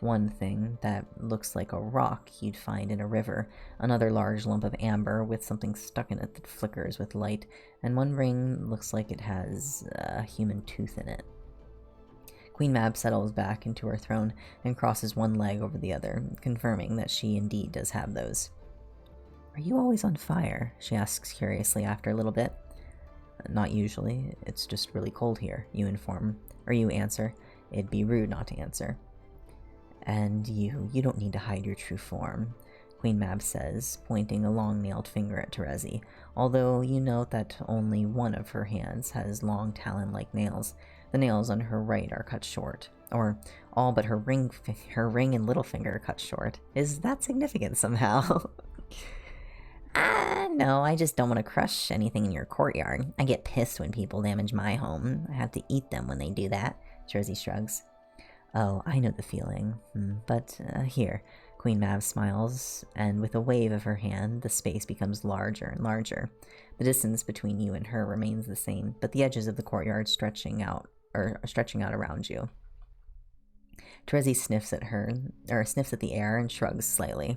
One thing that looks like a rock you'd find in a river, another large lump of amber with something stuck in it that flickers with light, and one ring looks like it has a human tooth in it. Queen Mab settles back into her throne and crosses one leg over the other, confirming that she indeed does have those. Are you always on fire? She asks curiously after a little bit. Not usually. It's just really cold here, you answer. It'd be rude not to answer. And you don't need to hide your true form, Queen Mab says, pointing a long-nailed finger at Terezi, although you note that only one of her hands has long talon-like nails. The nails on her right are cut short, or all but her ring and little finger are cut short. Is that significant somehow? No, I just don't want to crush anything in your courtyard. I get pissed when people damage my home. I have to eat them when they do that, Terezi shrugs. Oh, I know the feeling. But here, Queen Mab smiles, and with a wave of her hand, the space becomes larger and larger. The distance between you and her remains the same, but the edges of the courtyard stretching out around you. Terezi sniffs at the air and shrugs slightly.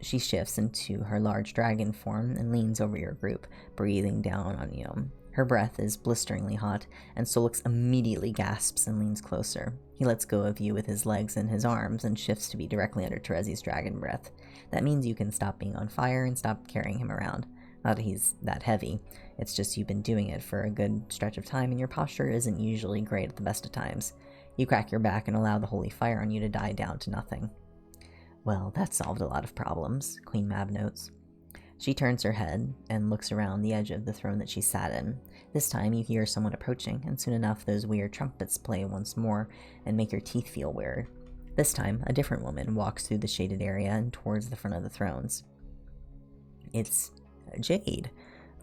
She shifts into her large dragon form and leans over your group, breathing down on you. Her breath is blisteringly hot, and Solix immediately gasps and leans closer. He lets go of you with his legs and his arms and shifts to be directly under Terezi's dragon breath. That means you can stop being on fire and stop carrying him around. Not that he's that heavy, it's just you've been doing it for a good stretch of time and your posture isn't usually great at the best of times. You crack your back and allow the holy fire on you to die down to nothing. Well, that solved a lot of problems, Queen Mab notes. She turns her head and looks around the edge of the throne that she sat in. This time you hear someone approaching, and soon enough those weird trumpets play once more and make your teeth feel weird. This time, a different woman walks through the shaded area and towards the front of the thrones. It's Jade.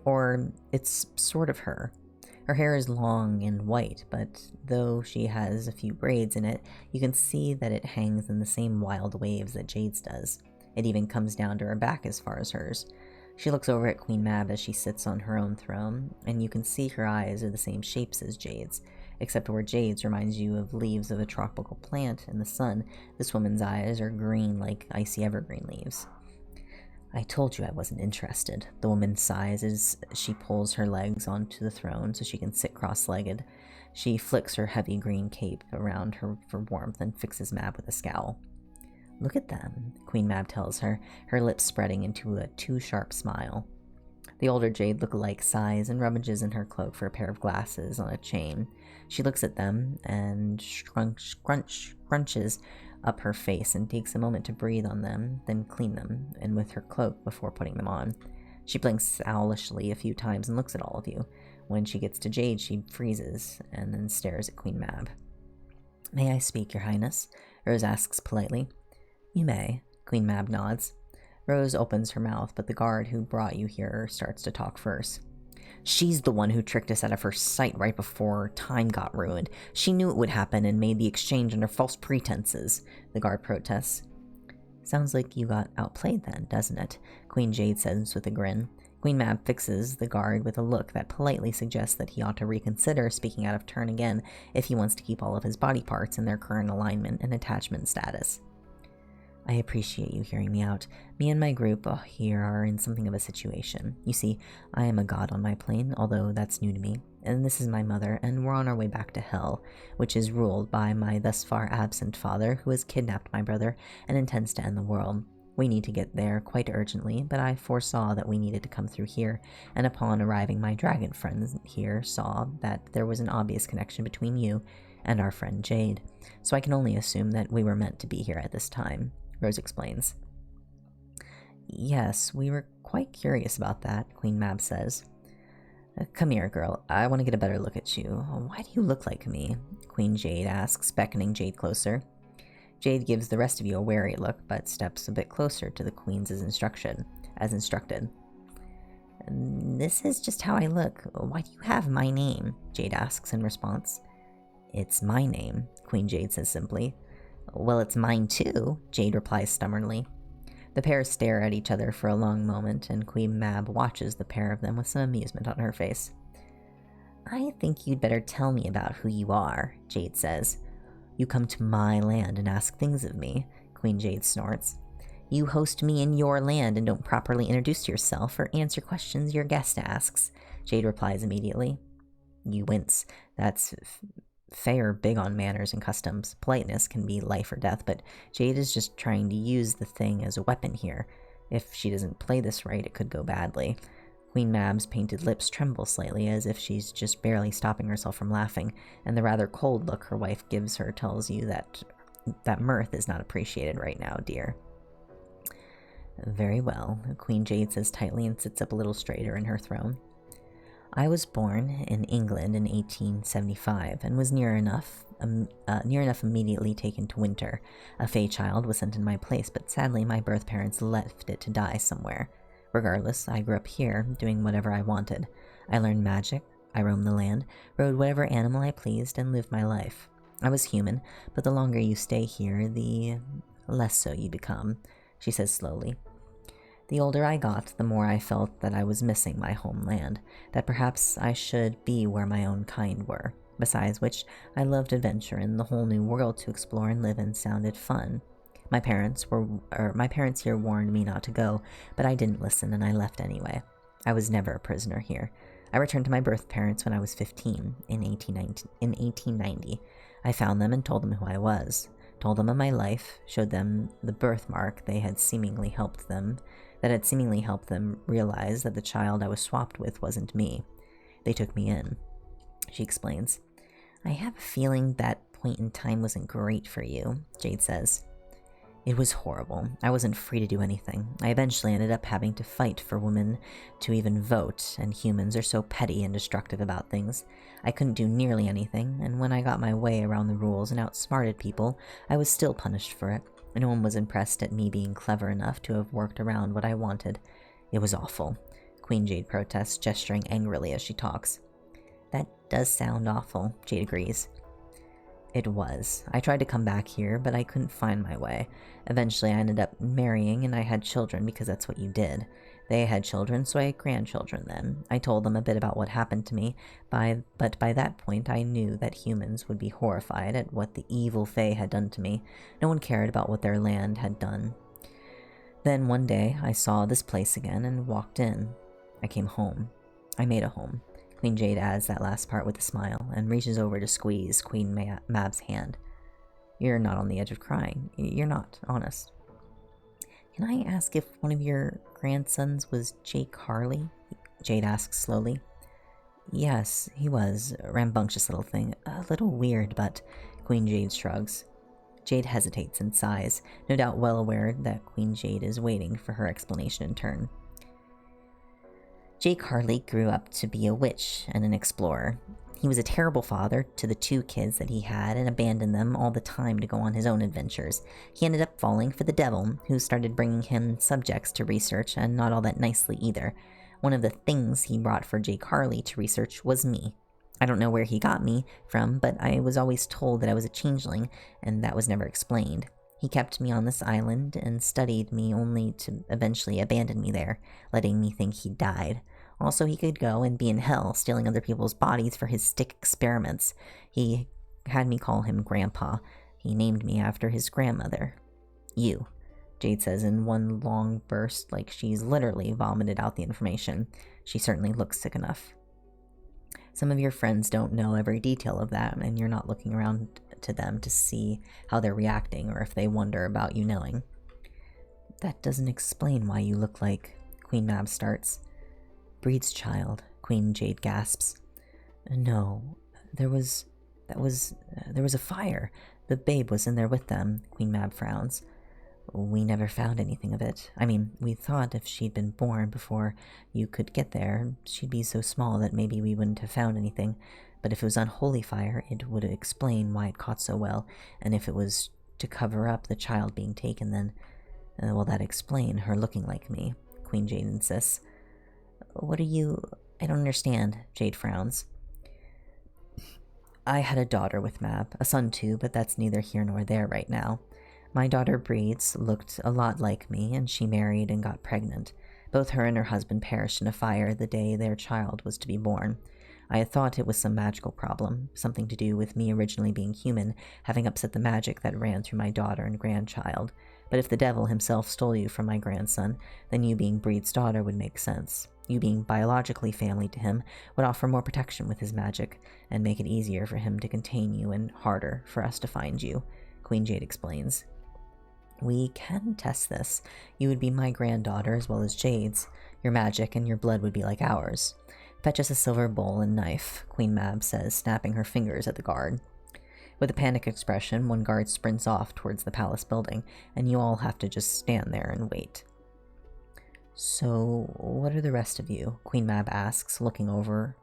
Or it's sort of her. Her hair is long and white, but though she has a few braids in it, you can see that it hangs in the same wild waves that Jade's does. It even comes down to her back as far as hers. She looks over at Queen Mab as she sits on her own throne, and you can see her eyes are the same shapes as Jade's, except where Jade's reminds you of leaves of a tropical plant in the sun, this woman's eyes are green like icy evergreen leaves. I told you I wasn't interested, the woman sighs as she pulls her legs onto the throne so she can sit cross-legged. She flicks her heavy green cape around her for warmth and fixes Mab with a scowl. Look at them, Queen Mab tells her, her lips spreading into a too-sharp smile. The older Jade lookalike sighs and rummages in her cloak for a pair of glasses on a chain. She looks at them and scrunches up her face and takes a moment to breathe on them, then clean them, and with her cloak before putting them on. She blinks owlishly a few times and looks at all of you. When she gets to Jade, she freezes and then stares at Queen Mab. "May I speak, Your Highness?" Rose asks politely. "You may." Queen Mab nods. Rose opens her mouth, but the guard who brought you here starts to talk first. "She's the one who tricked us out of her sight right before time got ruined. She knew it would happen and made the exchange under false pretenses," the guard protests. "Sounds like you got outplayed then, doesn't it?" Queen Jade says with a grin. Queen Mab fixes the guard with a look that politely suggests that he ought to reconsider speaking out of turn again if he wants to keep all of his body parts in their current alignment and attachment status. "I appreciate you hearing me out. Me and my group here are in something of a situation. You see, I am a god on my plane, although that's new to me, and this is my mother, and we're on our way back to Hell, which is ruled by my thus far absent father, who has kidnapped my brother and intends to end the world. We need to get there quite urgently, but I foresaw that we needed to come through here, and upon arriving my dragon friends here saw that there was an obvious connection between you and our friend Jade, so I can only assume that we were meant to be here at this time," Rose explains. "Yes, we were quite curious about that," Queen Mab says. "Come here, girl. I want to get a better look at you. Why do you look like me?" Queen Jade asks, beckoning Jade closer. Jade gives the rest of you a wary look, but steps a bit closer to the Queen's instructed. "This is just how I look. Why do you have my name?" Jade asks in response. "It's my name," Queen Jade says simply. "Well, it's mine too," Jade replies stubbornly. The pair stare at each other for a long moment, and Queen Mab watches the pair of them with some amusement on her face. "I think you'd better tell me about who you are," Jade says. "You come to my land and ask things of me," Queen Jade snorts. "You host me in your land and don't properly introduce yourself or answer questions your guest asks," Jade replies immediately. You wince. That's Faye big on manners and customs. Politeness can be life or death, but Jade is just trying to use the thing as a weapon here. If she doesn't play this right, it could go badly. Queen Mab's painted lips tremble slightly, as if she's just barely stopping herself from laughing, and the rather cold look her wife gives her tells you that mirth is not appreciated right now, dear. "Very well," Queen Jade says tightly and sits up a little straighter in her throne. "I was born in England in 1875 and was near enough immediately taken to winter. A Fae child was sent in my place, but sadly my birth parents left it to die somewhere. Regardless, I grew up here, doing whatever I wanted. I learned magic, I roamed the land, rode whatever animal I pleased, and lived my life. I was human, but the longer you stay here, the less so you become," she says slowly. "The older I got, the more I felt that I was missing my homeland, that perhaps I should be where my own kind were. Besides which, I loved adventure, and the whole new world to explore and live in sounded fun. My parents here warned me not to go, but I didn't listen and I left anyway. I was never a prisoner here. I returned to my birth parents when I was 15, in 1890. I found them and told them who I was, told them of my life, showed them the birthmark that had seemingly helped them realize that the child I was swapped with wasn't me. They took me in," she explains. "I have a feeling that point in time wasn't great for you," Jade says. "It was horrible. I wasn't free to do anything. I eventually ended up having to fight for women to even vote, and humans are so petty and destructive about things. I couldn't do nearly anything, and when I got my way around the rules and outsmarted people, I was still punished for it. No one was impressed at me being clever enough to have worked around what I wanted. It was awful," Queen Jade protests, gesturing angrily as she talks. "That does sound awful," Jade agrees. "It was. I tried to come back here, but I couldn't find my way. Eventually I ended up marrying, and I had children because that's what you did. They had children, so I had grandchildren then. I told them a bit about what happened to me, but by that point I knew that humans would be horrified at what the evil Fae had done to me. No one cared about what their land had done. Then one day I saw this place again and walked in. I came home. I made a home." Queen Jade adds that last part with a smile and reaches over to squeeze Queen Mab's hand. You're not on the edge of crying. You're not, honest. Can I ask if one of your grandsons was Jake Harley? Jade asks slowly. Yes, he was. A rambunctious little thing. A little weird, but Queen Jade shrugs. Jade hesitates and sighs, no doubt well aware that Queen Jade is waiting for her explanation in turn. Jake Harley grew up to be a witch and an explorer. He was a terrible father to the 2 kids that he had and abandoned them all the time to go on his own adventures. He ended up falling for the devil, who started bringing him subjects to research, and not all that nicely either. One of the things he brought for Jake Harley to research was me. I don't know where he got me from, but I was always told that I was a changeling, and that was never explained. He kept me on this island and studied me only to eventually abandon me there, letting me think he died. Also, he could go and be in hell, stealing other people's bodies for his stick experiments. He had me call him Grandpa. He named me after his grandmother. You, Jade says in one long burst, like she's literally vomited out the information. She certainly looks sick enough. Some of your friends don't know every detail of that, and you're not looking around to them to see how they're reacting or if they wonder about you knowing. That doesn't explain why you look like... Queen Mab starts. Breed's child, Queen Jade gasps. No, there was a fire. The babe was in there with them, Queen Mab frowns. We never found anything of it. I mean, we thought if she'd been born before you could get there, she'd be so small that maybe we wouldn't have found anything. But if it was unholy fire, it would explain why it caught so well, and if it was to cover up the child being taken, then... will that explain her looking like me? Queen Jade insists. What are you... I don't understand, Jade frowns. I had a daughter with Mab, a son too, but that's neither here nor there right now. My daughter Breeds looked a lot like me, and she married and got pregnant. Both her and her husband perished in a fire the day their child was to be born. I had thought it was some magical problem, something to do with me originally being human, having upset the magic that ran through my daughter and grandchild. But if the devil himself stole you from my grandson, then you being Breed's daughter would make sense. You being biologically family to him would offer more protection with his magic, and make it easier for him to contain you and harder for us to find you, Queen Jade explains. We can test this. You would be my granddaughter as well as Jade's. Your magic and your blood would be like ours. Fetch us a silver bowl and knife, Queen Mab says, snapping her fingers at the guard. With a panic expression, one guard sprints off towards the palace building, and you all have to just stand there and wait. So, what are the rest of you? Queen Mab asks, looking over.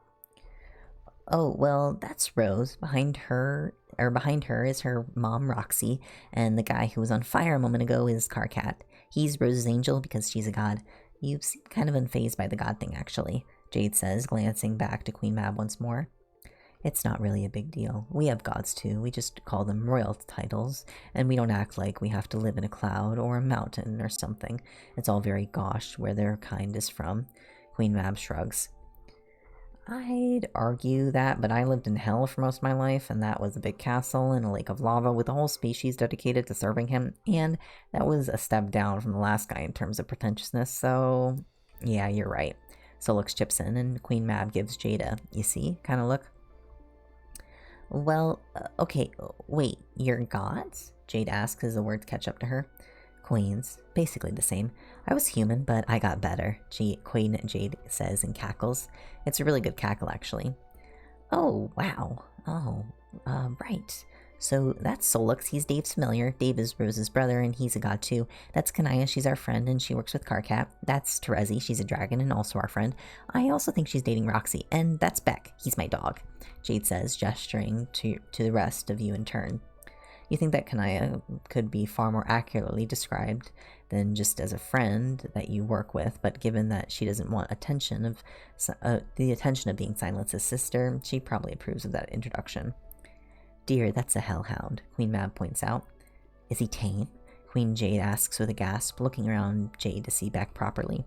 Oh, well, that's Rose. Behind her is her mom, Roxy, and the guy who was on fire a moment ago is Carcat. He's Rose's angel because she's a god. You seem kind of unfazed by the god thing, actually, Jade says, glancing back to Queen Mab once more. It's not really a big deal. We have gods too. We just call them royal titles, and we don't act like we have to live in a cloud or a mountain or something. It's all very gauche where their kind is from. Queen Mab shrugs. I'd argue that, but I lived in hell for most of my life, and that was a big castle and a lake of lava with a whole species dedicated to serving him, and that was a step down from the last guy in terms of pretentiousness, so... yeah, you're right. Solix chips in, and Queen Mab gives Jade a, you see, kind of look. Well, okay, wait, you're gods? Jade asks as the words catch up to her. Queens, basically the same. I was human, but I got better, Queen Jade says and cackles. It's a really good cackle, actually. Oh, wow. Oh, right. So that's Solux, he's Dave's familiar. Dave is Rose's brother, and he's a god too. That's Kanaya, she's our friend, and she works with Carcat. That's Terezi, she's a dragon, and also our friend. I also think she's dating Roxy, and that's Beck, he's my dog, Jade says, gesturing to the rest of you in turn. You think that Kanaya could be far more accurately described than just as a friend that you work with, but given that she doesn't want the attention of being Silence's sister, she probably approves of that introduction. Dear, that's a hellhound, Queen Mab points out. Is he tame? Queen Jade asks with a gasp, looking around Jade to see Beck properly.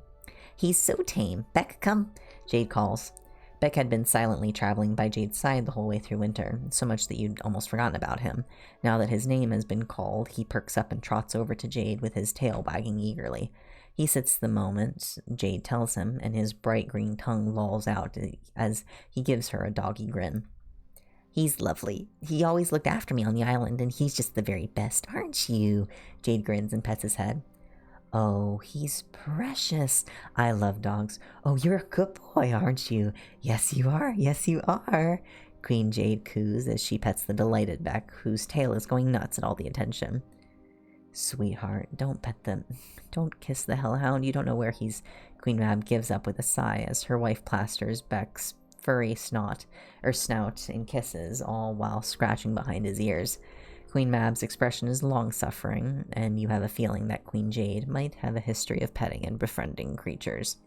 He's so tame. Beck, come, Jade calls. Beck had been silently traveling by Jade's side the whole way through winter, so much that you'd almost forgotten about him. Now that his name has been called, he perks up and trots over to Jade with his tail wagging eagerly. He sits the moment Jade tells him, and his bright green tongue lolls out as he gives her a doggy grin. He's lovely. He always looked after me on the island, and he's just the very best, aren't you? Jade grins and pets his head. Oh, he's precious. I love dogs. Oh, you're a good boy, aren't you? Yes, you are. Yes, you are. Queen Jade coos as she pets the delighted Beck, whose tail is going nuts at all the attention. Sweetheart, don't pet them. Don't kiss the hellhound. You don't know where he's... Queen Mab gives up with a sigh as her wife plasters Beck's furry snout in kisses, all while scratching behind his ears. Queen Mab's expression is long-suffering, and you have a feeling that Queen Jade might have a history of petting and befriending creatures.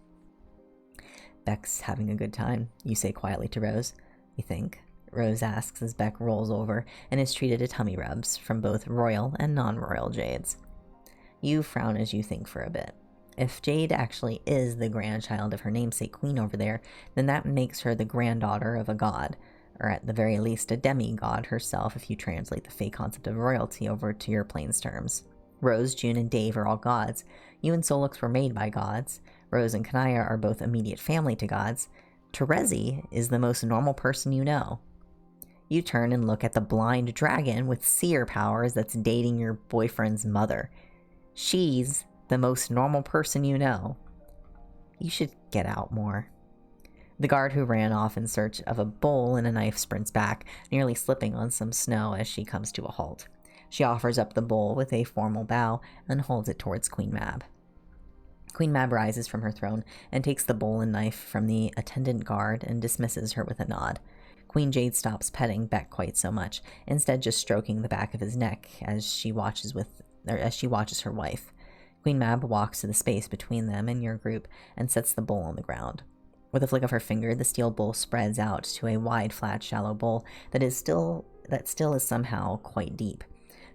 Beck's having a good time, you say quietly to Rose. You think? Rose asks as Beck rolls over and is treated to tummy rubs from both royal and non-royal Jades. You frown as you think for a bit. If Jade actually is the grandchild of her namesake queen over there, then that makes her the granddaughter of a god, or at the very least a demigod herself if you translate the fake concept of royalty over to your plains terms. Rose, June, and Dave are all gods. You and Solix were made by gods. Rose and Kanaya are both immediate family to gods. Terezi is the most normal person you know. You turn and look at the blind dragon with seer powers that's dating your boyfriend's mother. She's the most normal person you know. You should get out more. The guard who ran off in search of a bowl and a knife sprints back, nearly slipping on some snow as she comes to a halt. She offers up the bowl with a formal bow and holds it towards Queen Mab. Queen Mab rises from her throne and takes the bowl and knife from the attendant guard and dismisses her with a nod. Queen Jade stops petting Beck quite so much, instead just stroking the back of his neck as she watches her wife. Queen Mab walks to the space between them and your group and sets the bowl on the ground. With a flick of her finger, the steel bowl spreads out to a wide, flat, shallow bowl that still is somehow quite deep.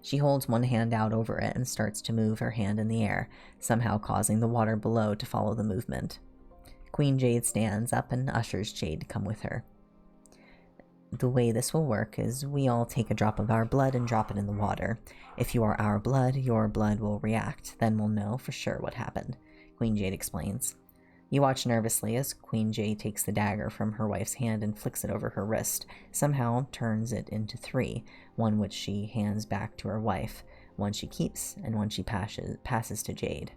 She holds one hand out over it and starts to move her hand in the air, somehow causing the water below to follow the movement. Queen Jade stands up and ushers Jade to come with her. The way this will work is we all take a drop of our blood and drop it in the water. If you are our blood, your blood will react. Then we'll know for sure what happened, Queen Jade explains. You watch nervously as Queen Jade takes the dagger from her wife's hand and flicks it over her wrist, somehow turns it into 3, one which she hands back to her wife, one she keeps, and one she passes to Jade.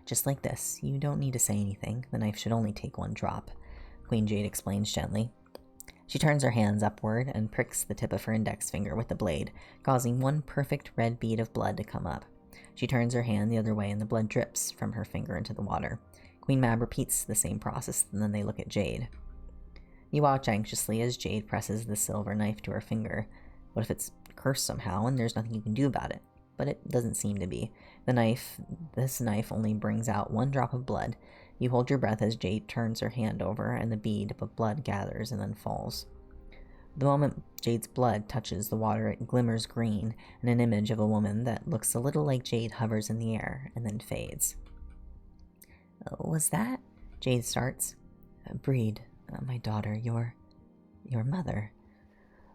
Just like this, you don't need to say anything. The knife should only take 1 drop, Queen Jade explains gently. She turns her hands upward and pricks the tip of her index finger with the blade, causing 1 perfect red bead of blood to come up. She turns her hand the other way and the blood drips from her finger into the water. Queen Mab repeats the same process, and then they look at Jade. You watch anxiously as Jade presses the silver knife to her finger. What if it's cursed somehow and there's nothing you can do about it? But it doesn't seem to be. This knife only brings out 1 drop of blood. You hold your breath as Jade turns her hand over and the bead of blood gathers and then falls. The moment Jade's blood touches the water, it glimmers green, and an image of a woman that looks a little like Jade hovers in the air and then fades. Was that? Jade starts. Breed, my daughter, your mother.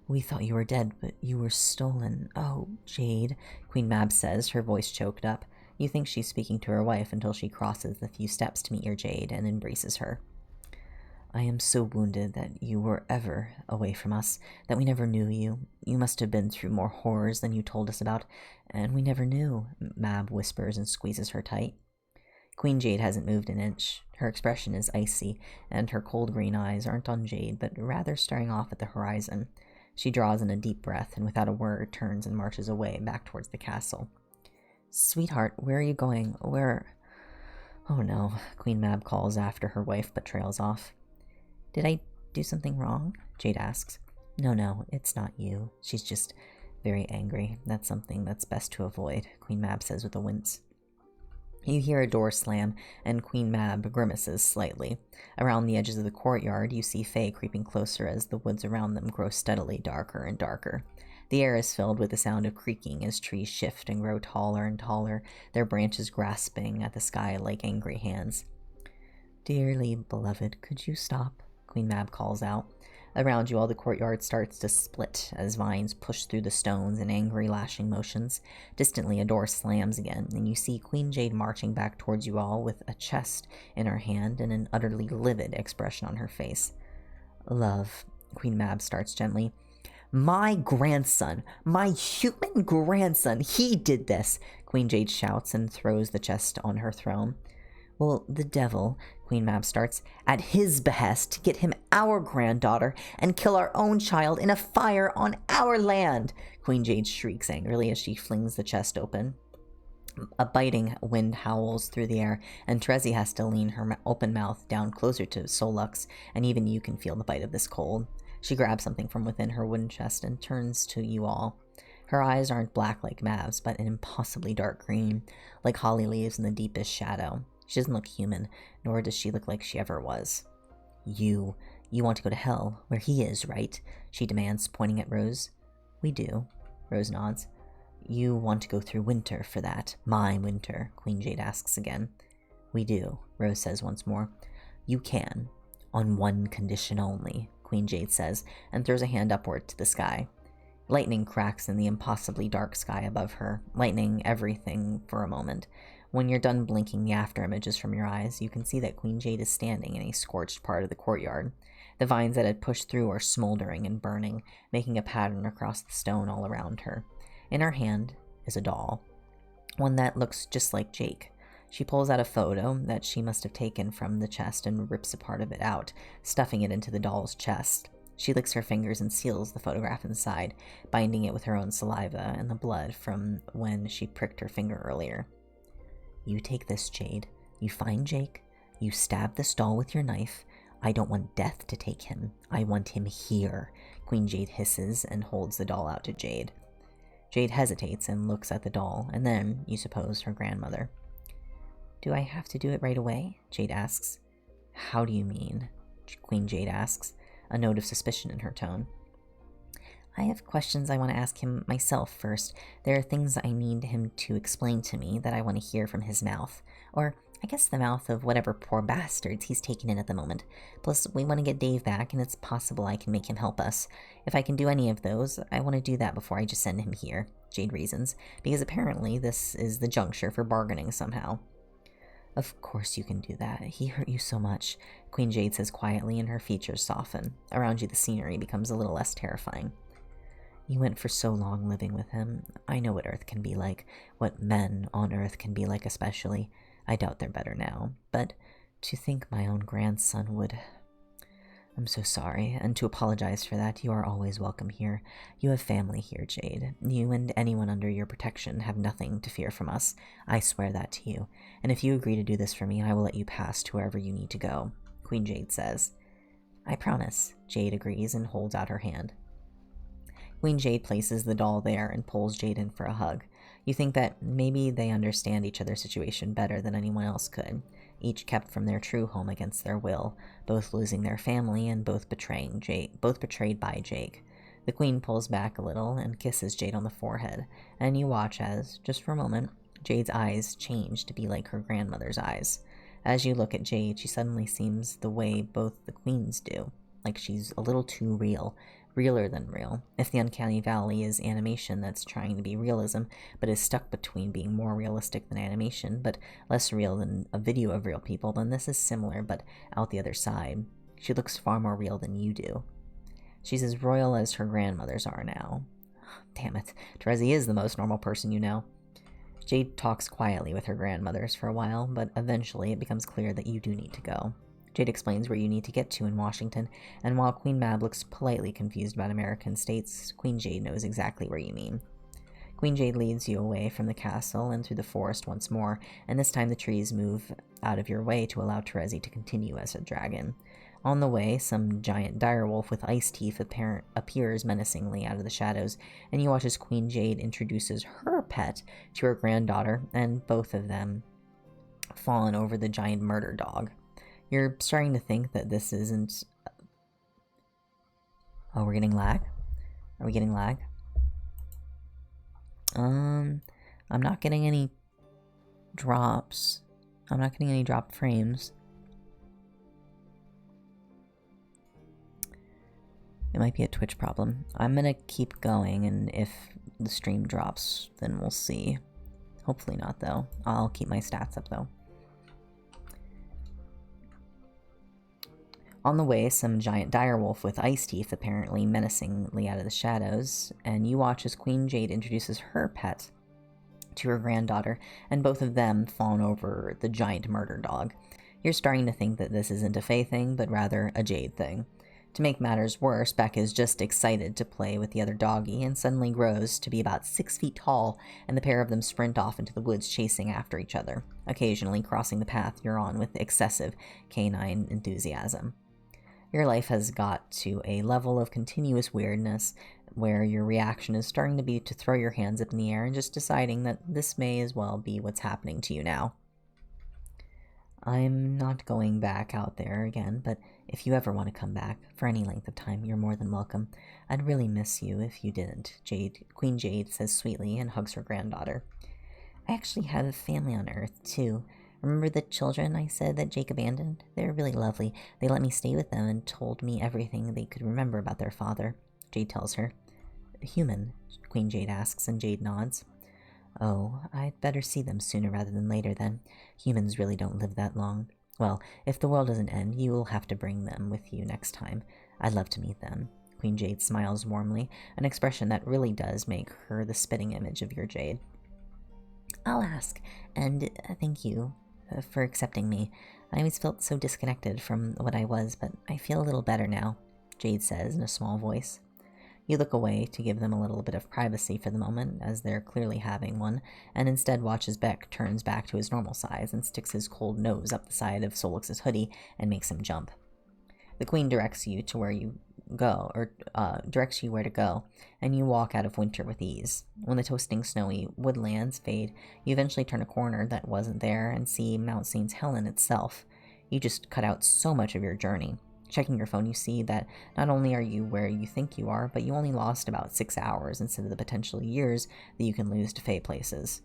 We thought you were dead, but you were stolen. Oh, Jade, Queen Mab says, her voice choked up. You think she's speaking to her wife until she crosses the few steps to meet your Jade and embraces her. I am so wounded that you were ever away from us, that we never knew you. You must have been through more horrors than you told us about, and we never knew, Mab whispers and squeezes her tight. Queen Jade hasn't moved an inch. Her expression is icy, and her cold green eyes aren't on Jade, but rather staring off at the horizon. She draws in a deep breath, and without a word turns and marches away back towards the castle. Sweetheart, where are you going? Where... Oh no, Queen Mab calls after her wife, but trails off. Did I do something wrong? Jade asks. No, it's not you. She's just very angry. That's something that's best to avoid, Queen Mab says with a wince. You hear a door slam, and Queen Mab grimaces slightly. Around the edges of the courtyard, you see Fae creeping closer as the woods around them grow steadily darker and darker. The air is filled with the sound of creaking as trees shift and grow taller and taller, their branches grasping at the sky like angry hands. Dearly beloved, could you stop? Queen Mab calls out. Around you, all the courtyard starts to split as vines push through the stones in angry lashing motions. Distantly, a door slams again, and you see Queen Jade marching back towards you all with a chest in her hand and an utterly livid expression on her face. Love, Queen Mab starts gently. My grandson, my human grandson, he did this, Queen Jade shouts and throws the chest on her throne. Well, the devil, Queen Mab starts, at his behest to get him our granddaughter and kill our own child in a fire on our land, Queen Jade shrieks angrily as she flings the chest open. A biting wind howls through the air, and Terezi has to lean her open mouth down closer to Solux, and even you can feel the bite of this cold. She grabs something from within her wooden chest and turns to you all. Her eyes aren't black like Mav's, but an impossibly dark green, like holly leaves in the deepest shadow. She doesn't look human, nor does she look like she ever was. You want to go to hell, where he is, right? She demands, pointing at Rose. We do, Rose nods. You want to go through winter for that. My winter, Queen Jade asks again. We do, Rose says once more. You can. On one condition only, Queen Jade says, and throws a hand upward to the sky. Lightning cracks in the impossibly dark sky above her, lightening everything for a moment. When you're done blinking the afterimages from your eyes, you can see that Queen Jade is standing in a scorched part of the courtyard. The vines that had pushed through are smoldering and burning, making a pattern across the stone all around her. In her hand is a doll, one that looks just like Jake. She pulls out a photo that she must have taken from the chest and rips a part of it out, stuffing it into the doll's chest. She licks her fingers and seals the photograph inside, binding it with her own saliva and the blood from when she pricked her finger earlier. You take this, Jade. You find Jake. You stab this doll with your knife. I don't want death to take him. I want him here, Queen Jade hisses and holds the doll out to Jade. Jade hesitates and looks at the doll, and then, you suppose, her grandmother. Do I have to do it right away? Jade asks. How do you mean? Queen Jade asks, a note of suspicion in her tone. I have questions I want to ask him myself first. There are things I need him to explain to me that I want to hear from his mouth. Or, I guess the mouth of whatever poor bastards he's taken in at the moment. Plus, we want to get Dave back, and it's possible I can make him help us. If I can do any of those, I want to do that before I just send him here, Jade reasons, because apparently this is the juncture for bargaining somehow. Of course you can do that. He hurt you so much, Queen Jade says quietly, and her features soften. Around you the scenery becomes a little less terrifying. You went for so long living with him. I know what Earth can be like, what men on Earth can be like especially. I doubt they're better now, but to think my own grandson would... I'm so sorry, and to apologize for that, you are always welcome here. You have family here, Jade. You and anyone under your protection have nothing to fear from us. I swear that to you. And if you agree to do this for me, I will let you pass to wherever you need to go, Queen Jade says. I promise, Jade agrees and holds out her hand. Queen Jade places the doll there and pulls Jade in for a hug. You think that maybe they understand each other's situation better than anyone else could, each kept from their true home against their will, both losing their family and both betrayed by Jake. The Queen pulls back a little and kisses Jade on the forehead, and you watch as, just for a moment, Jade's eyes change to be like her grandmother's eyes. As you look at Jade, she suddenly seems the way both the Queens do, like she's a little too real, realer than real. If the Uncanny Valley is animation that's trying to be realism, but is stuck between being more realistic than animation, but less real than a video of real people, then this is similar, but out the other side. She looks far more real than you do. She's as royal as her grandmothers are now. Damn it, Terezi is the most normal person you know. Jade talks quietly with her grandmothers for a while, but eventually it becomes clear that you do need to go. Jade explains where you need to get to in Washington, and while Queen Mab looks politely confused about American states, Queen Jade knows exactly where you mean. Queen Jade leads you away from the castle and through the forest once more, and this time the trees move out of your way to allow Terezi to continue as a dragon. On the way, some giant direwolf with ice teeth appears menacingly out of the shadows, and you watch as Queen Jade introduces her pet to her granddaughter, and both of them fallen over the giant murder dog. You're starting to think that this isn't... Oh, we're getting lag? Are we getting lag? I'm not getting any drops. I'm not getting any drop frames. It might be a Twitch problem. I'm gonna keep going, and if the stream drops, then we'll see. Hopefully not, though. I'll keep my stats up, though. On the way, some giant direwolf with ice teeth apparently menacingly out of the shadows, and you watch as Queen Jade introduces her pet to her granddaughter, and both of them fawn over the giant murder dog. You're starting to think that this isn't a Faye thing, but rather a Jade thing. To make matters worse, Beck is just excited to play with the other doggy and suddenly grows to be about 6 feet tall, and the pair of them sprint off into the woods chasing after each other, occasionally crossing the path you're on with excessive canine enthusiasm. Your life has got to a level of continuous weirdness where your reaction is starting to be to throw your hands up in the air and just deciding that this may as well be what's happening to you now. I'm not going back out there again, but if you ever want to come back, for any length of time, you're more than welcome. I'd really miss you if you didn't, Queen Jade says sweetly and hugs her granddaughter. I actually have a family on Earth, too. Remember the children I said that Jake abandoned? They're really lovely. They let me stay with them and told me everything they could remember about their father, Jade tells her. Human? Queen Jade asks, and Jade nods. Oh, I'd better see them sooner rather than later then. Humans really don't live that long. Well, if the world doesn't end, you will have to bring them with you next time. I'd love to meet them. Queen Jade smiles warmly, an expression that really does make her the spitting image of your Jade. I'll ask, and thank you for accepting me. I always felt so disconnected from what I was, but I feel a little better now, Jade says in a small voice. You look away to give them a little bit of privacy for the moment, as they're clearly having one, and instead watch as Beck turns back to his normal size and sticks his cold nose up the side of Solix's hoodie and makes him jump. The Queen directs you to where you go, or directs you where to go, and you walk out of winter with ease. When the toasting snowy woodlands fade, you eventually turn a corner that wasn't there and see Mount St. Helen itself. You just cut out so much of your journey. Checking your phone, you see that not only are you where you think you are, but you only lost about 6 hours instead of the potential years that you can lose to Fae places.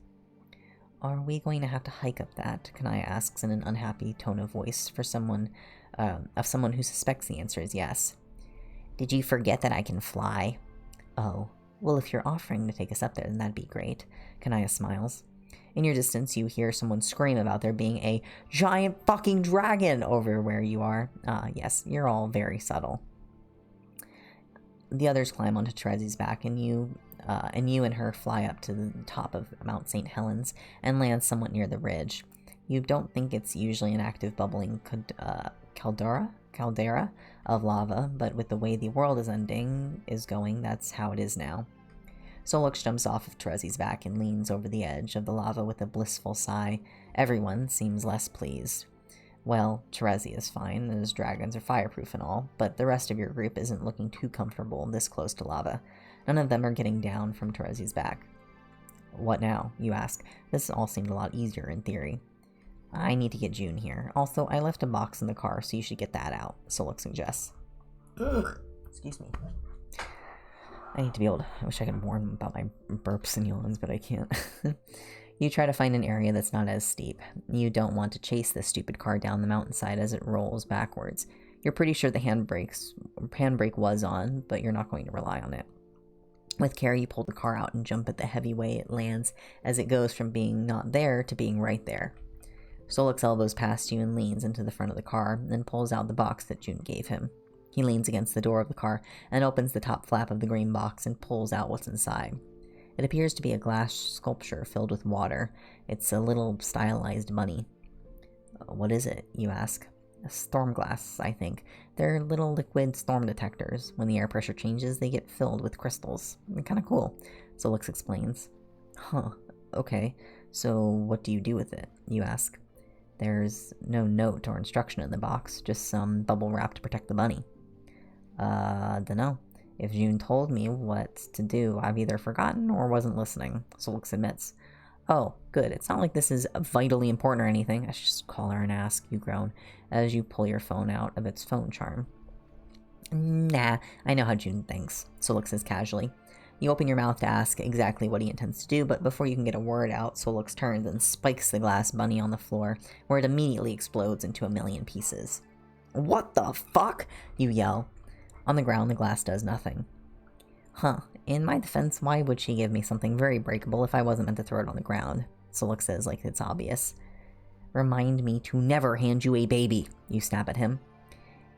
Are we going to have to hike up that? Kanaya asks in an unhappy tone of voice for someone who suspects the answer is yes. Did you forget that I can fly? Oh, well, if you're offering to take us up there, then that'd be great. Kanaya smiles. In your distance, you hear someone scream about there being a giant fucking dragon over where you are. Yes, you're all very subtle. The others climb onto Terezi's back, and you and her fly up to the top of Mount St. Helens and land somewhat near the ridge. You don't think it's usually an active bubbling caldera of lava, but with the way the world is going, that's how it is now. Solix jumps off of Terezi's back and leans over the edge of the lava with a blissful sigh. Everyone seems less pleased. Well, Terezi is fine, as dragons are fireproof and all, but the rest of your group isn't looking too comfortable this close to lava. None of them are getting down from Terezi's back. What now? You ask. This all seemed a lot easier in theory. I need to get June here. Also, I left a box in the car, so you should get that out, Solix suggests. Excuse me. I need to be able to... I wish I could warn them about my burps and yawns, but I can't. You try to find an area that's not as steep. You don't want to chase this stupid car down the mountainside as it rolls backwards. You're pretty sure the handbrake was on, but you're not going to rely on it. With care, you pull the car out and jump at the heavy way it lands as it goes from being not there to being right there. Solix elbows past you and leans into the front of the car, then pulls out the box that June gave him. He leans against the door of the car and opens the top flap of the green box and pulls out what's inside. It appears to be a glass sculpture filled with water. It's a little stylized bunny. What is it? You ask. Storm glass, I think. They're little liquid storm detectors. When the air pressure changes, they get filled with crystals. They're kind of cool, Solix explains. Huh, okay. So what do you do with it? You ask. There's no note or instruction in the box, just some bubble wrap to protect the bunny. Dunno. If June told me what to do, I've either forgotten or wasn't listening, Solix admits. Oh, good. It's not like this is vitally important or anything. I should just call her and ask, you groan, as you pull your phone out of its phone charm. Nah, I know how June thinks, Solix says casually. You open your mouth to ask exactly what he intends to do, but before you can get a word out, Solix turns and spikes the glass bunny on the floor, where it immediately explodes into a million pieces. What the fuck? You yell. On the ground, the glass does nothing. Huh. In my defense, why would she give me something very breakable if I wasn't meant to throw it on the ground? Solix says like it's obvious. Remind me to never hand you a baby, you snap at him.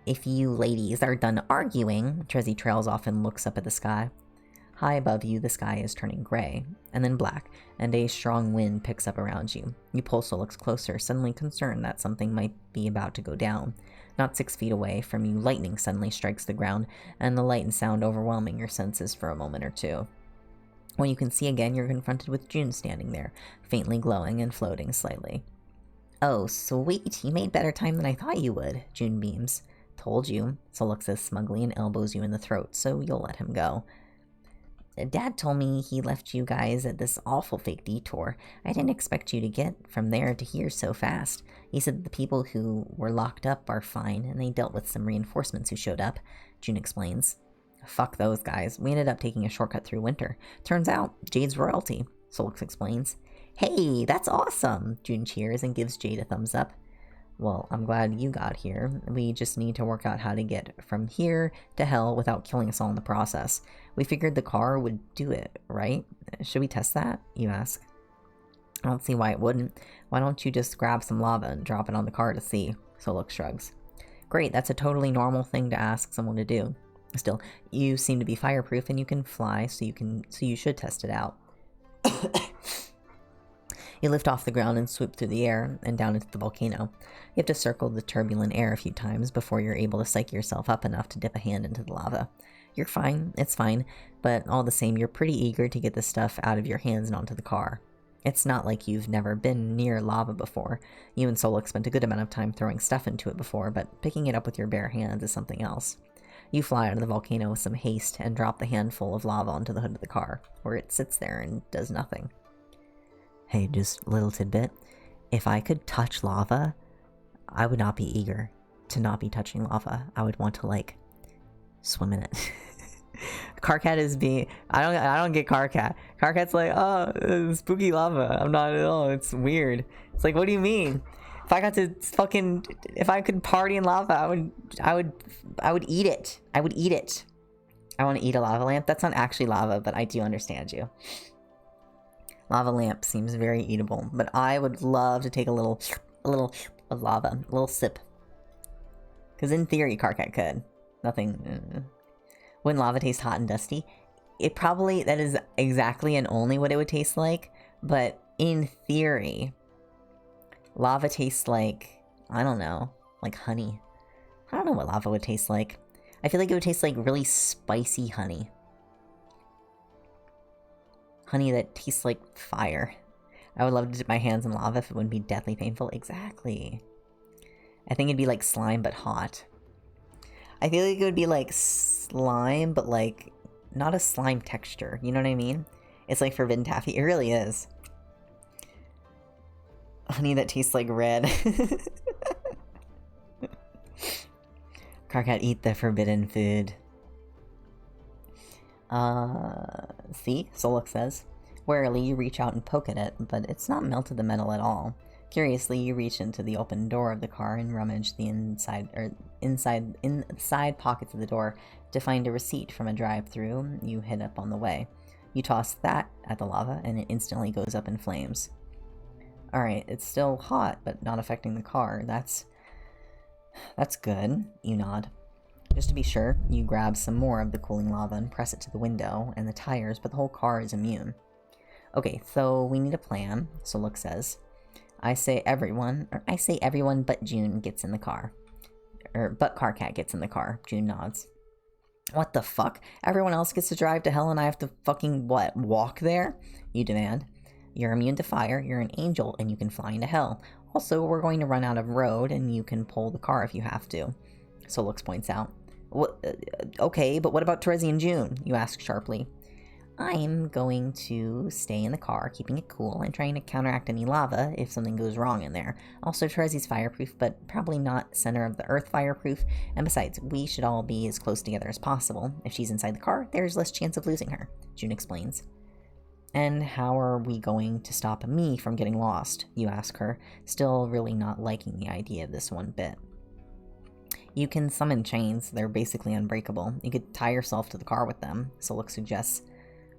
If you ladies are done arguing, Trezzy trails off and looks up at the sky. High above you, the sky is turning gray, and then black, and a strong wind picks up around you. You pull Solix closer, suddenly concerned that something might be about to go down. Not 6 feet away from you, lightning suddenly strikes the ground, and the light and sound overwhelming your senses for a moment or two. When you can see again, you're confronted with June standing there, faintly glowing and floating slightly. Oh, sweet, you made better time than I thought you would, June beams. Told you, Solix says smugly and elbows you in the throat, so you'll let him go. Dad told me he left you guys at this awful fake detour. I didn't expect you to get from there to here so fast. He said the people who were locked up are fine, and they dealt with some reinforcements who showed up, June explains. Fuck those guys. We ended up taking a shortcut through winter. Turns out, Jade's royalty, Solix explains. Hey, that's awesome! June cheers and gives Jade a thumbs up. Well, I'm glad you got here. We just need to work out how to get from here to hell without killing us all in the process. We figured the car would do it, right? Should we test that? You ask. I don't see why it wouldn't. Why don't you just grab some lava and drop it on the car to see? Solix shrugs. Great, that's a totally normal thing to ask someone to do. Still, you seem to be fireproof and you can fly, so you should test it out. You lift off the ground and swoop through the air and down into the volcano. You have to circle the turbulent air a few times before you're able to psych yourself up enough to dip a hand into the lava. You're fine, it's fine, but all the same, you're pretty eager to get this stuff out of your hands and onto the car. It's not like you've never been near lava before. You and Solix spent a good amount of time throwing stuff into it before, but picking it up with your bare hands is something else. You fly out of the volcano with some haste and drop the handful of lava onto the hood of the car, where it sits there and does nothing. Hey, just a little tidbit. If I could touch lava, I would not be eager to not be touching lava. I would want to, like, swim in it. Carcat is being... I don't get Carcat. Carcat's like, oh, spooky lava. I'm not at all. It's weird. It's like, what do you mean? If I got to fucking... If I could party in lava, I would eat it. I would eat it. I want to eat a lava lamp. That's not actually lava, but I do understand you. Lava lamp seems very eatable, but I would love to take a little of lava, a little sip. Because in theory, Carcat could. Nothing... Wouldn't lava taste hot and dusty? It probably... That is exactly and only what it would taste like, but in theory, lava tastes like... I don't know. Like honey. I don't know what lava would taste like. I feel like it would taste like really spicy honey. Honey that tastes like fire. I would love to dip my hands in lava if it wouldn't be deathly painful. Exactly. I think it'd be like slime, but hot. I feel like it would be like slime, but like not a slime texture. You know what I mean? It's like forbidden taffy. It really is. Honey that tastes like red. Carcat, eat the forbidden food. See? Solix says. Warily, you reach out and poke at it, but it's not melted the metal at all. Curiously, you reach into the open door of the car and rummage the inside pockets of the door to find a receipt from a drive-thru you hit up on the way. You toss that at the lava, and it instantly goes up in flames. Alright, it's still hot, but not affecting the car. That's good. You nod. Just to be sure, you grab some more of the cooling lava and press it to the window and the tires, but the whole car is immune. Okay, so we need a plan, Solix says. I say everyone but June gets in the car. But Carcat gets in the car. June nods. What the fuck? Everyone else gets to drive to hell and I have to fucking, what, walk there? You demand. You're immune to fire, you're an angel, and you can fly into hell. Also, we're going to run out of road, and you can pull the car if you have to. Solix points out. Okay, but what about Terezi and June? You ask sharply. I'm going to stay in the car, keeping it cool, and trying to counteract any lava if something goes wrong in there. Also, Terezi's fireproof, but probably not center of the earth fireproof, and besides, we should all be as close together as possible. If she's inside the car, there's less chance of losing her, June explains. And how are we going to stop me from getting lost? You ask her, still really not liking the idea of this one bit. You can summon chains, they're basically unbreakable. You could tie yourself to the car with them, Solix suggests.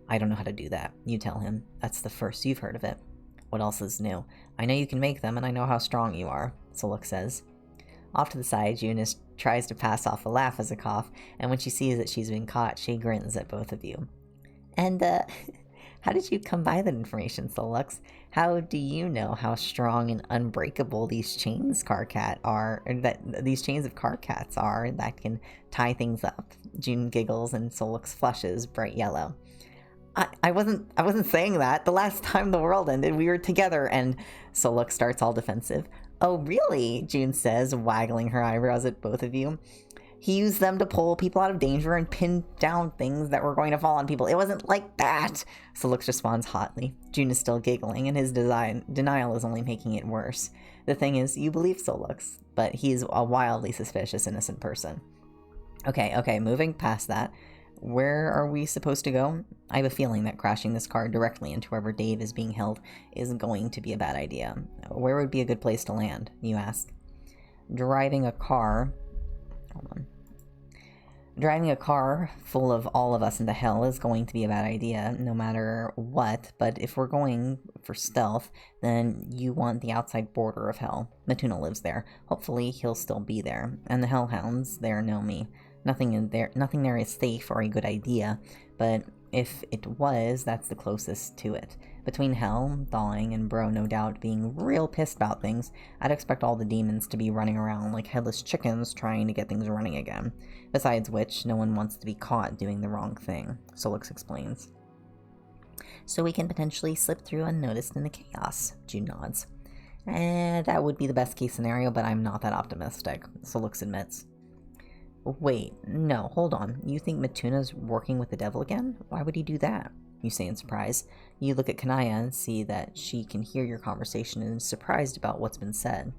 I don't know how to do that, you tell him. That's the first you've heard of it. What else is new? I know you can make them, and I know how strong you are, Solix says. Off to the side, Eunice tries to pass off a laugh as a cough, and when she sees that she's been caught, she grins at both of you. And, how did you come by that information, Solux? How do you know how strong and unbreakable these chains car-cat are, or that these chains of car-cats are that can tie things up? June giggles and Solux flushes bright yellow. I wasn't saying that. The last time the world ended, we were together, and Solux starts all defensive. Oh, really? June says, waggling her eyebrows at both of you. He used them to pull people out of danger and pin down things that were going to fall on people. It wasn't like that, Solux responds hotly. June is still giggling, and his denial is only making it worse. The thing is, you believe Solux, but he's a wildly suspicious, innocent person. Okay, moving past that. Where are we supposed to go? I have a feeling that crashing this car directly into wherever Dave is being held is going to be a bad idea. Where would be a good place to land, you ask? Driving a car full of all of us into hell is going to be a bad idea, no matter what, but if we're going for stealth, then you want the outside border of hell. Matuna lives there. Hopefully he'll still be there, and the hellhounds there know me. Nothing there is safe or a good idea, but if it was, that's the closest to it. Between Hell, Thawing, and Bro no doubt being real pissed about things, I'd expect all the demons to be running around like headless chickens trying to get things running again. Besides which, no one wants to be caught doing the wrong thing, Solix explains. So we can potentially slip through unnoticed in the chaos, June nods. That would be the best case scenario, but I'm not that optimistic, Solix admits. Wait, no, hold on. You think Matuna's working with the devil again? Why would he do that? You say in surprise. You look at Kanaya and see that she can hear your conversation and is surprised about what's been said.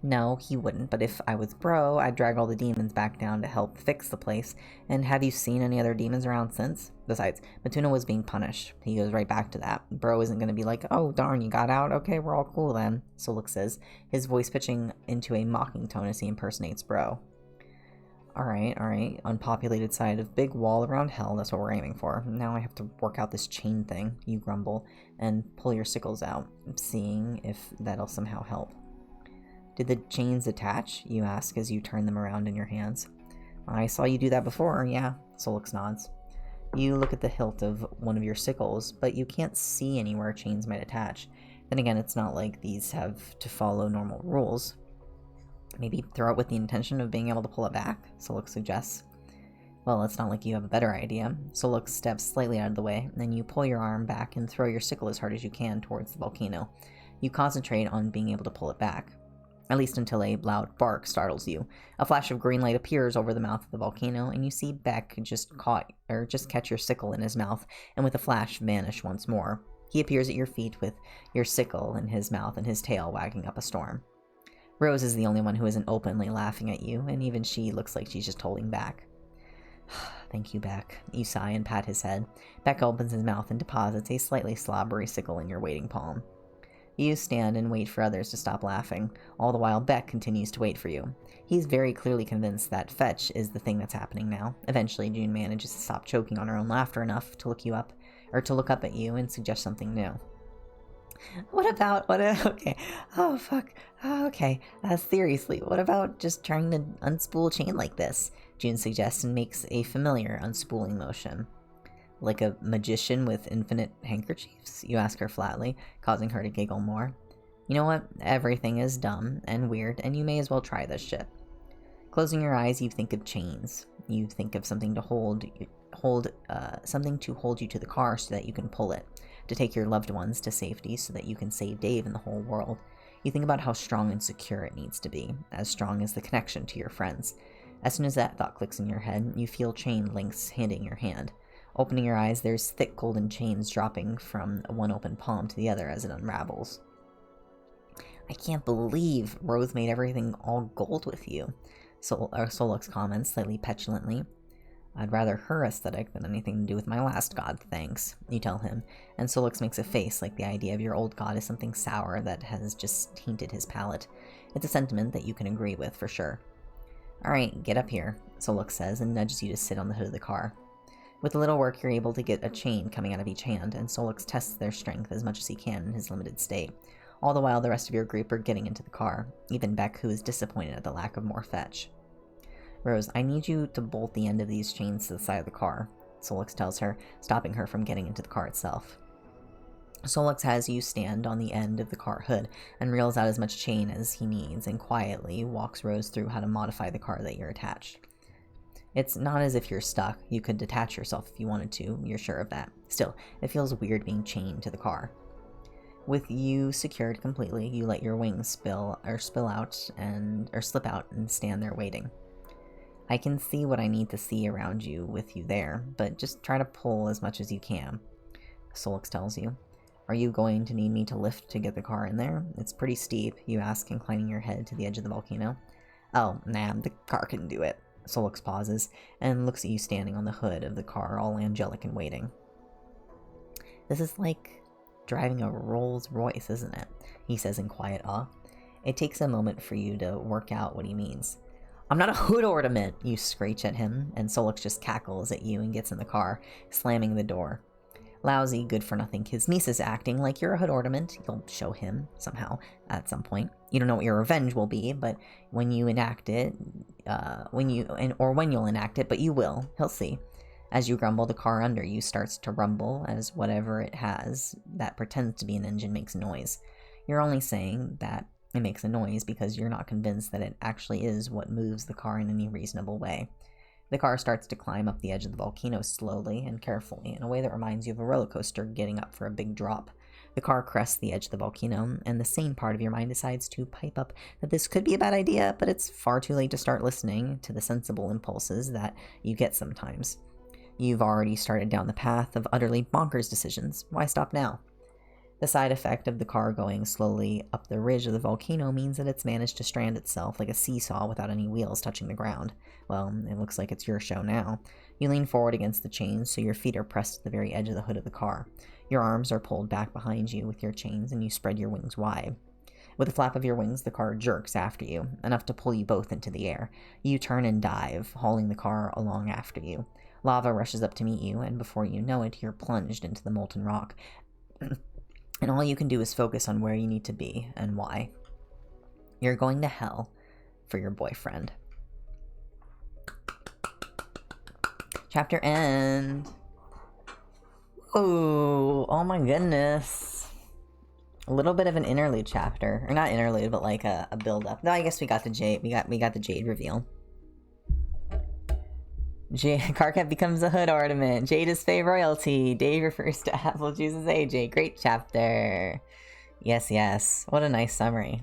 No, he wouldn't, but if I was Bro, I'd drag all the demons back down to help fix the place. And have you seen any other demons around since? Besides, Matuna was being punished. He goes right back to that. Bro isn't going to be like, oh darn, you got out? Okay, we're all cool then, Solix says, his voice pitching into a mocking tone as he impersonates Bro. Alright. Unpopulated side of big wall around hell, that's what we're aiming for. Now I have to work out this chain thing, you grumble, and pull your sickles out, seeing if that'll somehow help. Did the chains attach? You ask as you turn them around in your hands. I saw you do that before, yeah, Solix nods. You look at the hilt of one of your sickles, but you can't see anywhere chains might attach. Then again, it's not like these have to follow normal rules. Maybe throw it with the intention of being able to pull it back, Solix suggests. Well, it's not like you have a better idea. Solix steps slightly out of the way, then you pull your arm back and throw your sickle as hard as you can towards the volcano. You concentrate on being able to pull it back. At least until a loud bark startles you. A flash of green light appears over the mouth of the volcano, and you see Beck just catch your sickle in his mouth, and with a flash vanish once more. He appears at your feet with your sickle in his mouth and his tail wagging up a storm. Rose is the only one who isn't openly laughing at you, and even she looks like she's just holding back. Thank you, Beck. You sigh and pat his head. Beck opens his mouth and deposits a slightly slobbery sickle in your waiting palm. You stand and wait for others to stop laughing, all the while Beck continues to wait for you. He's very clearly convinced that fetch is the thing that's happening now. Eventually, June manages to stop choking on her own laughter enough to look up at you and suggest something new. Okay. Oh, fuck. Oh, okay. Seriously, what about just trying to unspool a chain like this? June suggests and makes a familiar unspooling motion. Like a magician with infinite handkerchiefs? You ask her flatly, causing her to giggle more. You know what? Everything is dumb and weird, and you may as well try this shit. Closing your eyes, you think of chains. You think of something to hold you to the car so that you can pull it. To take your loved ones to safety so that you can save Dave and the whole world. You think about how strong and secure it needs to be, as strong as the connection to your friends. As soon as that thought clicks in your head, you feel chain links hitting your hand. Opening your eyes, there's thick golden chains dropping from one open palm to the other as it unravels. I can't believe Rose made everything all gold with you, Solux comments slightly petulantly. I'd rather her aesthetic than anything to do with my last god, thanks, you tell him, and Solux makes a face like the idea of your old god is something sour that has just tainted his palate. It's a sentiment that you can agree with, for sure. Alright, get up here, Solux says, and nudges you to sit on the hood of the car. With a little work, you're able to get a chain coming out of each hand, and Solux tests their strength as much as he can in his limited state. All the while, the rest of your group are getting into the car, even Beck, who is disappointed at the lack of more fetch. Rose, I need you to bolt the end of these chains to the side of the car, Solix tells her, stopping her from getting into the car itself. Solix has you stand on the end of the car hood and reels out as much chain as he needs and quietly walks Rose through how to modify the car that you're attached. It's not as if you're stuck. You could detach yourself if you wanted to, you're sure of that. Still, it feels weird being chained to the car. With you secured completely, you let your wings slip out and stand there waiting. I can see what I need to see around you with you there, but just try to pull as much as you can, Solix tells you. Are you going to need me to lift to get the car in there? It's pretty steep, you ask, inclining your head to the edge of the volcano. Oh, nah, the car can do it. Solix pauses and looks at you standing on the hood of the car, all angelic and waiting. This is like driving a Rolls Royce, isn't it? He says in quiet awe. It takes a moment for you to work out what he means. I'm not a hood ornament, you screech at him, and Solix just cackles at you and gets in the car, slamming the door. Lousy, good-for-nothing kid's niece is acting like you're a hood ornament. You'll show him, somehow, at some point. You don't know what your revenge will be, but when you enact it, when you'll enact it, but you will. He'll see. As you grumble, the car under you starts to rumble as whatever it has that pretends to be an engine makes noise. You're only saying that it makes a noise because you're not convinced that it actually is what moves the car in any reasonable way. The car starts to climb up the edge of the volcano slowly and carefully, in a way that reminds you of a roller coaster getting up for a big drop. The car crests the edge of the volcano, and the sane part of your mind decides to pipe up that this could be a bad idea, but it's far too late to start listening to the sensible impulses that you get sometimes. You've already started down the path of utterly bonkers decisions. Why stop now? The side effect of the car going slowly up the ridge of the volcano means that it's managed to strand itself like a seesaw without any wheels touching the ground. Well, it looks like it's your show now. You lean forward against the chains so your feet are pressed to the very edge of the hood of the car. Your arms are pulled back behind you with your chains and you spread your wings wide. With the flap of your wings, the car jerks after you, enough to pull you both into the air. You turn and dive, hauling the car along after you. Lava rushes up to meet you, and before you know it, you're plunged into the molten rock. And all you can do is focus on where you need to be and why. You're going to hell for your boyfriend. Chapter end. Ooh, oh my goodness. A little bit of an interlude chapter. Or not interlude, but like a build-up. No, I guess we got the Jade. We got the Jade reveal. Carcat becomes a hood ornament. Jade is Fae royalty. Dave refers to apple juice as AJ. Great chapter. Yes, yes. What a nice summary.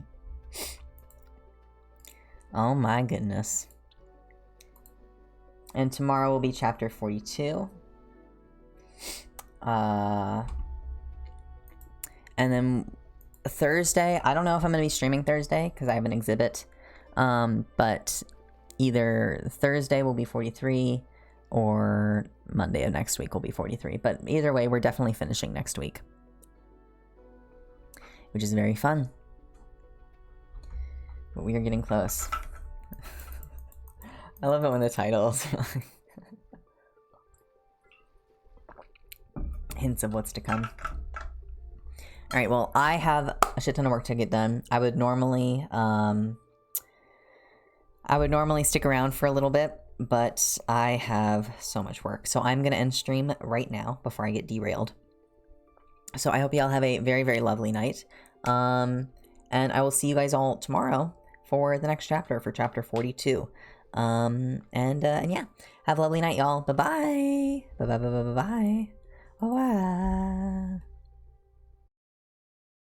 Oh my goodness. And tomorrow will be chapter 42. And then Thursday, I don't know if I'm going to be streaming Thursday because I have an exhibit. But either Thursday will be 43 or Monday of next week will be 43. But either way, we're definitely finishing next week, which is very fun. But we are getting close. I love it when the titles hints of what's to come. Alright, well, I have a shit ton of work to get done. I would normally stick around for a little bit, but I have so much work. So I'm going to end stream right now before I get derailed. So I hope y'all have a very, very lovely night. And I will see you guys all tomorrow for the next chapter, for chapter 42. And yeah, have a lovely night, y'all. Bye-bye. Bye-bye. Bye-bye. Bye-bye.